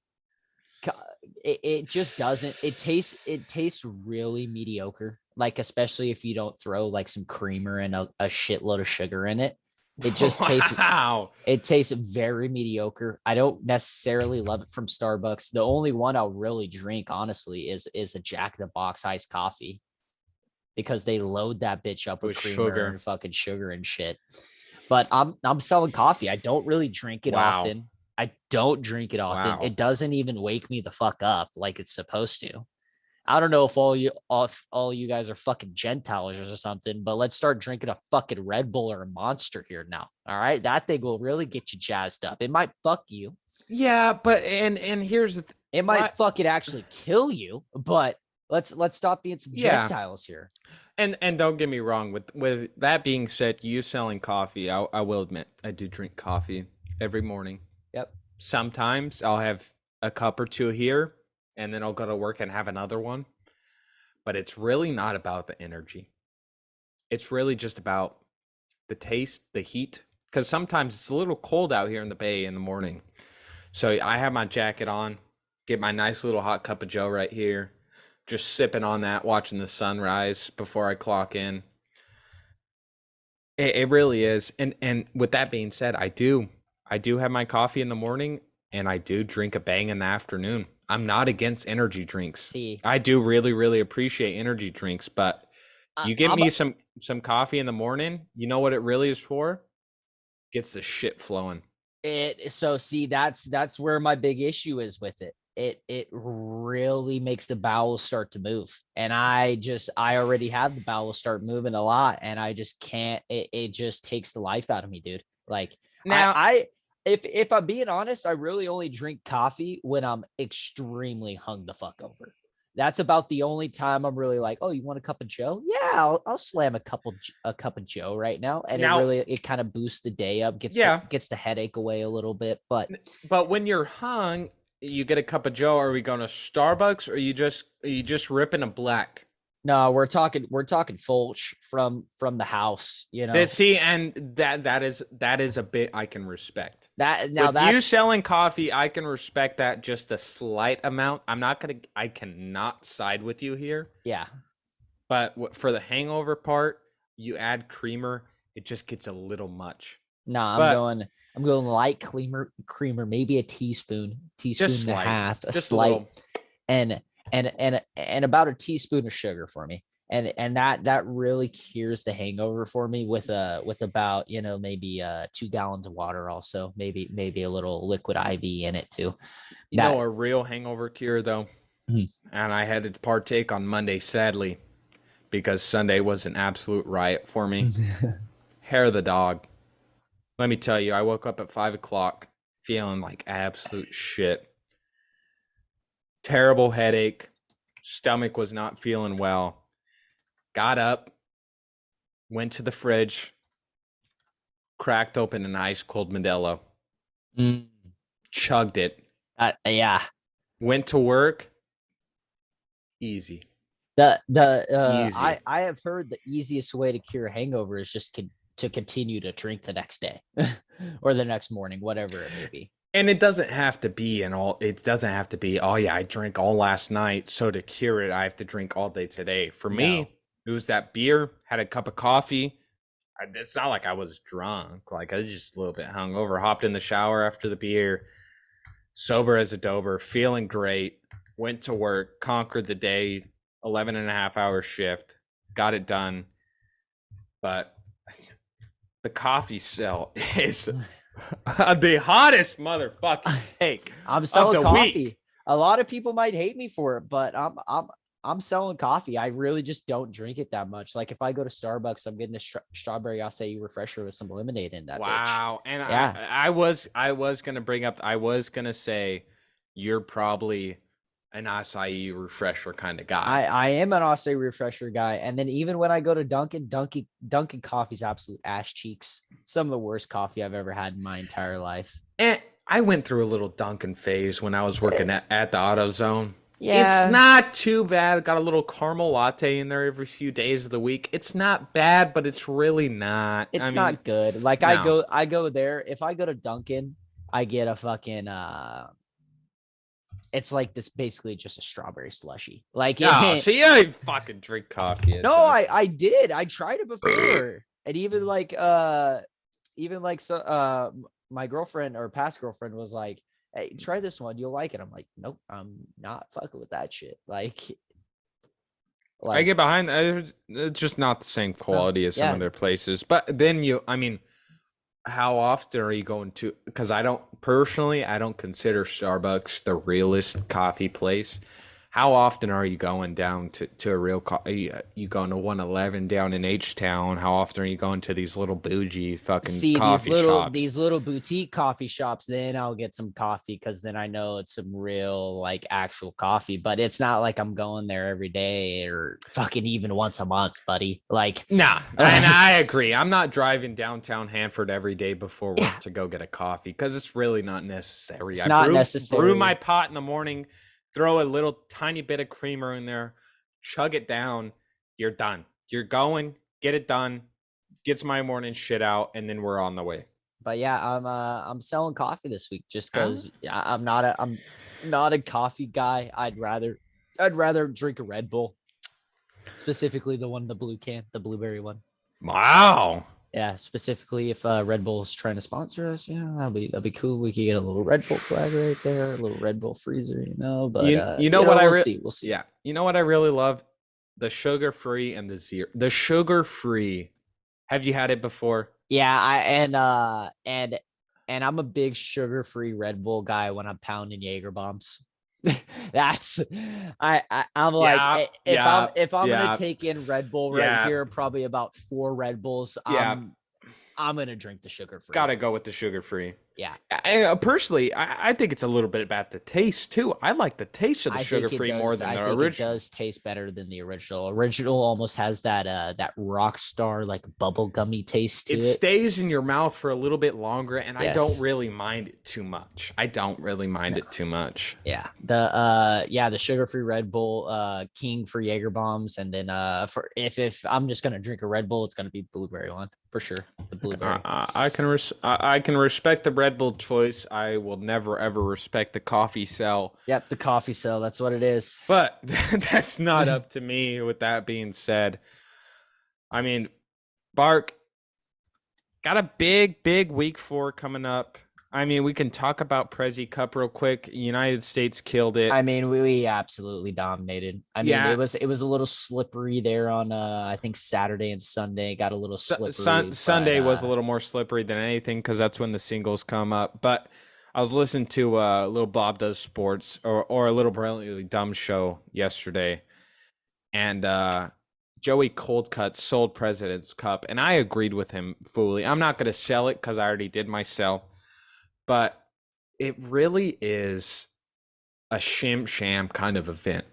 It just doesn't. It tastes really mediocre. Like, especially if you don't throw like some creamer and a shitload of sugar in it. It just tastes very mediocre. I don't necessarily love it from Starbucks. The only one I'll really drink, honestly, is a Jack in the Box iced coffee, because they load that bitch up with creamer and fucking sugar and shit. But I'm selling coffee. I don't really drink it often. I don't drink it often. It doesn't even wake me the fuck up like it's supposed to. I don't know if all you guys are fucking Gentiles or something, but let's start drinking a fucking Red Bull or a Monster here now. All right, that thing will really get you jazzed up. It might fuck you. Yeah, but and here's the it might fucking actually kill you. But let's stop being some Gentiles here. And don't get me wrong. With that being said, you selling coffee, I will admit I do drink coffee every morning. Yep. Sometimes I'll have a cup or two here, and then I'll go to work and have another one. But it's really not about the energy. It's really just about the taste, the heat. Because sometimes it's a little cold out here in the Bay in the morning. So I have my jacket on, get my nice little hot cup of Joe right here, just sipping on that, watching the sunrise before I clock in. It really is. And with that being said, I do have my coffee in the morning, and I do drink a bang in the afternoon. I'm not against energy drinks. See, I do really, really appreciate energy drinks, but you give me some coffee in the morning, you know what it really is for? Gets the shit flowing. That's where my big issue is with it. It really makes the bowels start to move, and I already have the bowels start moving a lot, and I just can't. It just takes the life out of me, dude. Like, now, if I'm being honest, I really only drink coffee when I'm extremely hung the fuck over. That's about the only time I'm really like, oh, you want a cup of Joe? Yeah, I'll slam a cup of Joe right now, and it kind of boosts the day up, gets the headache away a little bit. But when you're hung, you get a cup of Joe. Are we going to Starbucks, or are you just ripping a black? No, we're talking Folch from the house, you know. See, and that is a bit I can respect. That now that's you selling coffee, I can respect that just a slight amount. I cannot side with you here. Yeah. But for the hangover part, you add creamer, it just gets a little much. I'm going light creamer, maybe a teaspoon and a half, a slight, and about a teaspoon of sugar for me. And that really cures the hangover for me with about, maybe 2 gallons of water, also maybe a little liquid IV in it too. A real hangover cure though. Mm-hmm. And I had to partake on Monday, sadly, because Sunday was an absolute riot for me. Hair of the dog. Let me tell you, I woke up at 5 o'clock feeling like absolute shit. Terrible headache. Stomach was not feeling well. Got up, went to the fridge, cracked open an ice cold Modelo. Chugged it. Yeah. Went to work. Easy. Easy. I have heard the easiest way to cure a hangover is just to continue to drink the next day or the next morning, whatever it may be. And it doesn't have to be oh yeah, I drank all last night, so to cure it, I have to drink all day today. For me, it was that beer, had a cup of coffee. It's not like I was drunk. Like I was just a little bit hungover. Hopped in the shower after the beer, sober as a dober, feeling great. Went to work, conquered the day, 11 and a half hour shift, got it done. But the coffee cell is the hottest motherfucking take I'm of selling the coffee. week. A lot of people might hate me for it, but I'm selling coffee. I really just don't drink it that much. Like if I go to Starbucks, I'm getting a strawberry acai refresher with some lemonade in that bitch. Wow. And Yeah. I was gonna bring up, I was gonna say you're probably an acai refresher kind of guy. I am an acai refresher guy. And then even when I go to Dunkin' coffee's absolute ass cheeks. Some of the worst coffee I've ever had in my entire life. And I went through a little Dunkin' phase when I was working at the AutoZone. It's Yeah. not too bad. Got a little caramel latte in there every few days of the week. It's not bad, but it's really not. I It's mean, not good. Like no. I go there. If I go to Dunkin', I get a fucking it's like this basically just a strawberry slushy. Like Oh, it, so you don't even fucking drink coffee. no, I did. I tried it before. And even like so my girlfriend or past girlfriend was like, "Hey, try this one. You'll like it." I'm like, "Nope, I'm not fucking with that shit." I Like get behind. It's just not the same no, quality as some yeah. other places. But then I mean, how often are you going to? Because I don't consider Starbucks the realest coffee place. How often are you going down to a real coffee? You going to 111 down in H-Town? How often are you going to these little bougie fucking See coffee shops? these little boutique coffee shops, then I'll get some coffee because then I know it's some real like actual coffee. But it's not like I'm going there every day or fucking even once a month, buddy. Like Nah, and I agree. I'm not driving downtown Hanford every day before yeah, work to go get a coffee because it's really not necessary. it's I not brew my necessary. pot in the morning, throw a little tiny bit of creamer in there, chug it down. You're done. You're going, get it done, gets my morning shit out, and then we're on the way. But yeah, I'm selling coffee this week just Huh? because I'm not a coffee guy. I'd rather drink a Red Bull, specifically the one in the blue can, the blueberry one. Wow. Yeah, specifically if Red Bull's trying to sponsor us, that'd be cool. We could get a little Red Bull flag right there, a little Red Bull freezer, But You know what we'll see, we'll see. yeah, you know what I really love? The sugar free and the zero. The sugar free. Have you had it before? Yeah, and I'm a big sugar-free Red Bull guy when I'm pounding Jaeger bombs. That's I'm like Yeah, if I'm gonna yeah, take in Red Bull right yeah, here, probably about 4 Red Bulls. yeah. I'm gonna drink the sugar-free. Gotta go with the sugar free. Yeah. Personally, I think it's a little bit about the taste too. I like the taste of the sugar free more than I the think it original. does taste better than the original. Original almost has that rock star like bubble gummy taste to It it. stays in your mouth for a little bit longer, and I don't Yes. really mind it too much. I don't really mind No. it too much. Yeah, the sugar-free Red Bull, king for Jaeger bombs, and then for if I'm just gonna drink a Red Bull, it's gonna be blueberry one for sure. The blueberry. I can respect the Red Bull choice. I will never ever respect the coffee cell, Yep, the coffee cell. That's what it is. but that's not up to me. With that being said, I mean, Bark got a big week 4 coming up. I mean, we can talk about Prezi Cup real quick. United States killed it. I mean, we absolutely dominated. I mean, Yeah, it was a little slippery there on I think Saturday and Sunday got a little slippery, but Sunday was a little more slippery than anything because that's when the singles come up. But I was listening to Little Bob Does Sports or a Little Brilliantly Dumb show yesterday, and Joey Coldcut sold President's Cup, and I agreed with him fully. I'm not going to sell it because I already did my sell, but it really is a sham kind of event.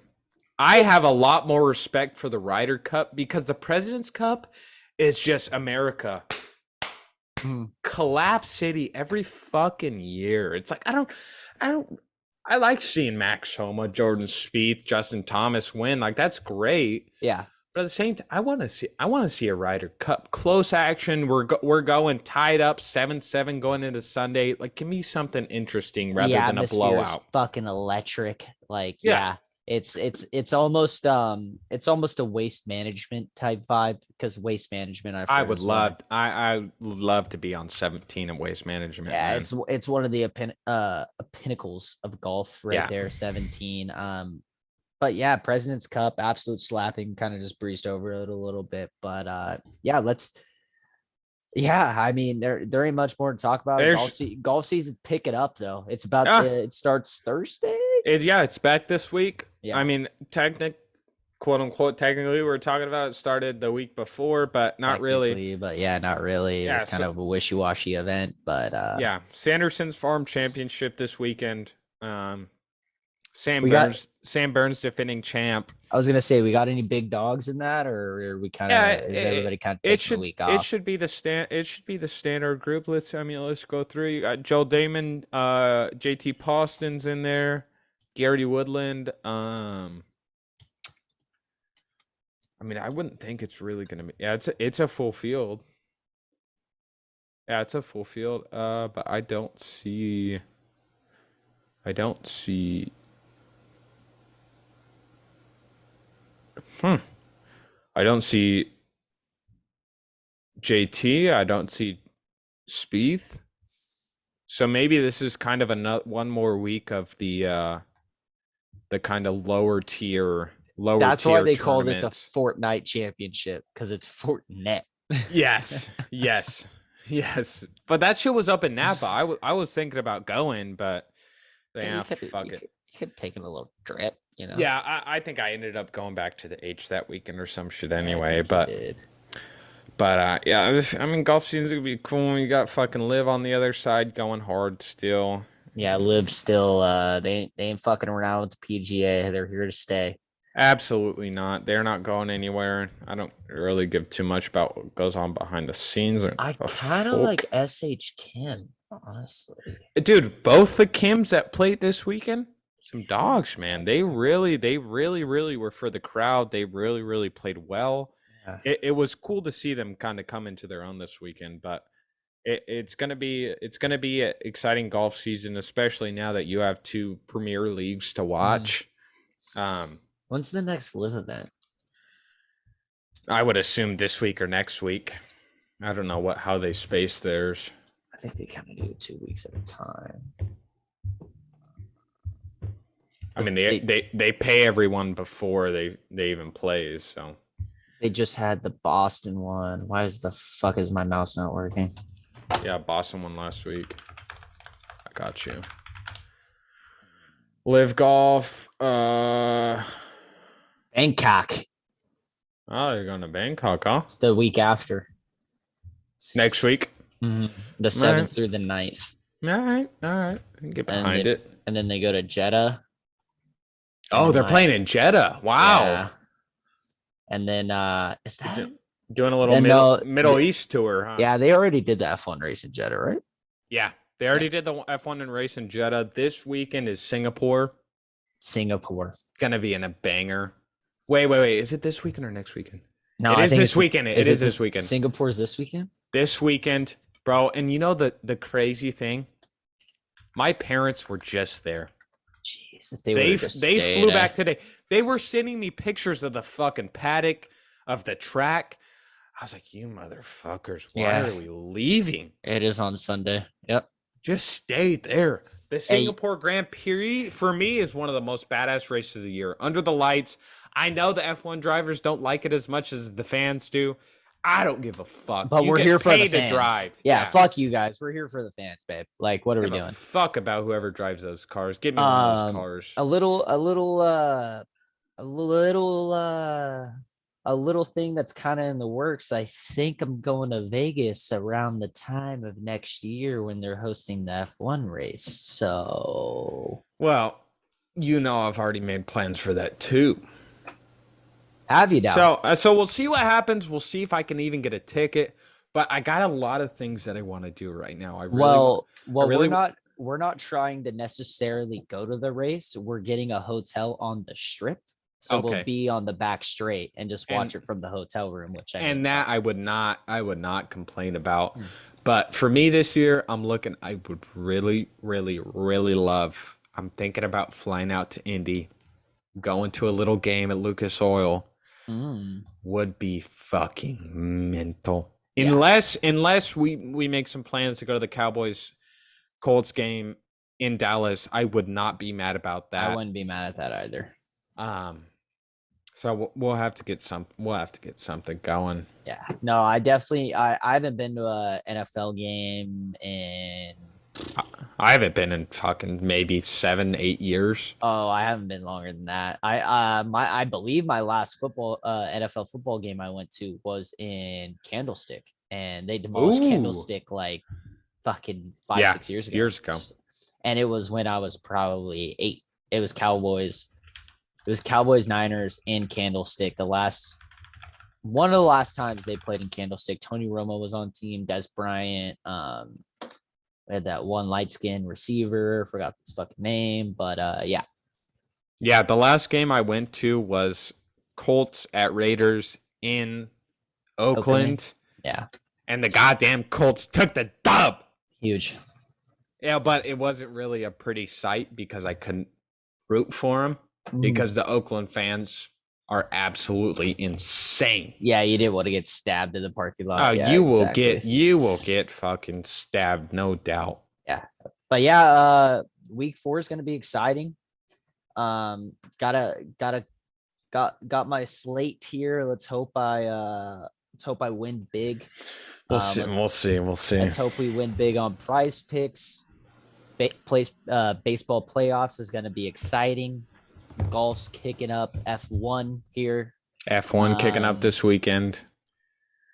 I have a lot more respect for the Ryder Cup because the President's Cup is just America. Collapse City every fucking year. It's like I like seeing Max Homa, Jordan Spieth, Justin Thomas win. Like that's great. yeah. But at the same time, I want to see a Ryder Cup close action. We're going tied up 7-7 going into Sunday. Like give me something interesting rather The than a atmosphere is blowout. fucking electric. Like, Yeah. yeah. it's almost a waste management type vibe because waste management I've heard is one. I would love to be on 17 in waste management, Yeah, man. it's one of the pinnacles of golf right Yeah. there, 17. But yeah, President's Cup, absolute slapping, kind of just breezed over it a little bit. But yeah, I mean, there ain't much more to talk about. There's Golf season pick it up though. It's about ah, it starts Thursday. it's back this week. Yeah, I mean, quote unquote, technically, we're talking about it started the week before, but not really. technically, but yeah, not really. It Yeah, was kind of a wishy-washy event, but yeah, Sanderson's Farm Championship this weekend. we got Sam Burns defending champ. I was gonna say, we got any big dogs in that, or are we kind of is everybody kind of taking the week off? It should be the standard group. Let's go through. You got Joel Damon, JT Poston's in there, Gary Woodland. I mean, I wouldn't think it's really gonna be. Yeah, it's a full field. Yeah, it's a full field. But I don't see. I don't see. I don't see JT. I don't see Spieth. So maybe this is kind of one more week of the kind of lower tier. That's why they called it the Fortnite Championship, because it's Fortnite. Yes, yes, yes. But that shit was up in Napa. I was thinking about going, but yeah, fuck it. You could take a little trip, you know. Yeah, I think I ended up going back to the H that weekend or some shit anyway. But yeah, I mean, golf season's gonna be cool. You got fucking Liv on the other side going hard still. Yeah, Liv still. They ain't fucking around with the PGA. They're here to stay. Absolutely not. They're not going anywhere. I don't really give too much about what goes on behind the scenes. I kind of like SH Kim, honestly. Dude, both the Kims that played this weekend, some dogs, man. They really were for the crowd. They really played well. Yeah. It was cool to see them kind of come into their own this weekend, but it's gonna be an exciting golf season, especially now that you have two premier leagues to watch. When's the next Live event? I would assume this week or next week. I don't know how they space theirs. I think they kind of do it 2 weeks at a time. I mean, they pay everyone before they even play, so. They just had the Boston one. Why is the fuck is my mouse not working? Yeah, Boston won last week. I got you. Live Golf. Bangkok. Oh, you're going to Bangkok, huh? It's the week after. Next week? Mm-hmm. The 7th through the 9th. All right. I can get behind it. And then they go to Jeddah. Oh, they're playing in Jeddah. Wow. Yeah. And then is that doing a little Middle East tour, huh? Yeah, they already did the F1 race in Jeddah, right? Yeah, they already did the F1 race in Jeddah. This weekend is Singapore. It's gonna be in a banger. Wait. Is it this weekend or next weekend? No, it is this weekend. It is this weekend. Singapore's this weekend? This weekend, bro. And you know the crazy thing? My parents were just there. Jeez, if they flew back today. They were sending me pictures of the fucking paddock, of the track. I was like, you motherfuckers, why are we leaving? It is on Sunday. Yep. Just stay there. The Singapore Grand Prix, for me, is one of the most badass races of the year. Under the lights. I know the F1 drivers don't like it as much as the fans do. I don't give a fuck. But we're here for the fans. To drive. Yeah, fuck you guys. We're here for the fans, babe. Like, what are we doing? Fuck about whoever drives those cars. Give me one of those cars. A little thing that's kind of in the works. I think I'm going to Vegas around the time of next year when they're hosting the F1 race. So, well, I've already made plans for that too. Have you now? So we'll see what happens. We'll see if I can even get a ticket. But I got a lot of things that I want to do right now. We're not trying to necessarily go to the race. We're getting a hotel on the strip. So we'll be on the back straight and just watch it from the hotel room, I would not complain about. But for me this year, I would really love. I'm thinking about flying out to Indy, going to a little game at Lucas Oil Mm, would be fucking mental. yeah, Unless we make some plans to go to the Cowboys Colts game in Dallas, I would not be mad about I that. wouldn't be mad at that either. So we'll have to get something going. Yeah, no, I haven't been to a NFL game in. I haven't been in fucking maybe 7-8 years. Oh, I haven't been longer than that. I believe my last NFL football game I went to was in Candlestick, and they demolished Ooh, Candlestick like fucking five, yeah, 6 years ago. years ago. And it was when I was probably 8. It was Cowboys. It was Cowboys Niners in Candlestick. One of the last times they played in Candlestick. Tony Romo was on team. Des Bryant. We had that one light skinned receiver. Forgot his fucking name, but yeah. Yeah, the last game I went to was Colts at Raiders in Oakland. Yeah, And the goddamn Colts took the dub. huge. Yeah, but it wasn't really a pretty sight because I couldn't root for them because the Oakland fans are absolutely insane. Yeah, you didn't want to get stabbed in the parking lot. Oh, yeah, you exactly. will get fucking stabbed, no doubt. Yeah, but yeah, week 4 is going to be exciting. Got my slate here. Let's hope I win big. We'll see. Let's hope we win big on Prize Picks. Baseball playoffs is going to be exciting. Golf's kicking up. F1 here. F1 kicking up this weekend.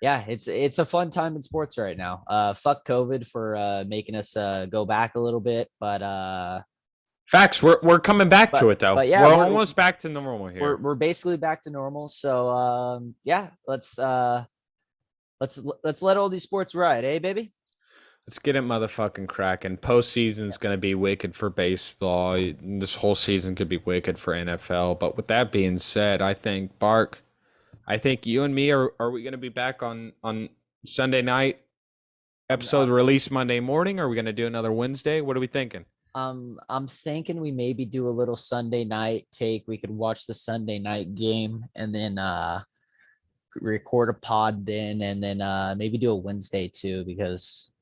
Yeah, it's a fun time in sports right now. Fuck COVID for making us go back a little bit, but facts. We're coming back to it though. But yeah, we're almost back to normal here. We're basically back to normal. So yeah, let's let all these sports ride, eh, baby? Let's get it motherfucking cracking. Postseason's going to be wicked for baseball. This whole season could be wicked for NFL. But with that being said, I think, Bark, you and me, are we going to be back on Sunday night? Episode release Monday morning? Or are we going to do another Wednesday? What are we thinking? I'm thinking we maybe do a little Sunday night take. We could watch the Sunday night game and then record a pod then, and then maybe do a Wednesday too, because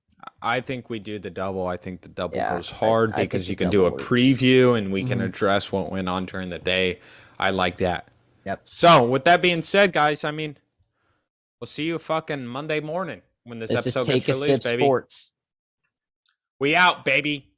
I think we do the double. I think the double goes I hard because you can do a preview and we can address what went on during the day. I like that. Yep. So with that being said, guys, I mean, we'll see you fucking Monday morning when this episode gets released, baby. Sports. We out, baby.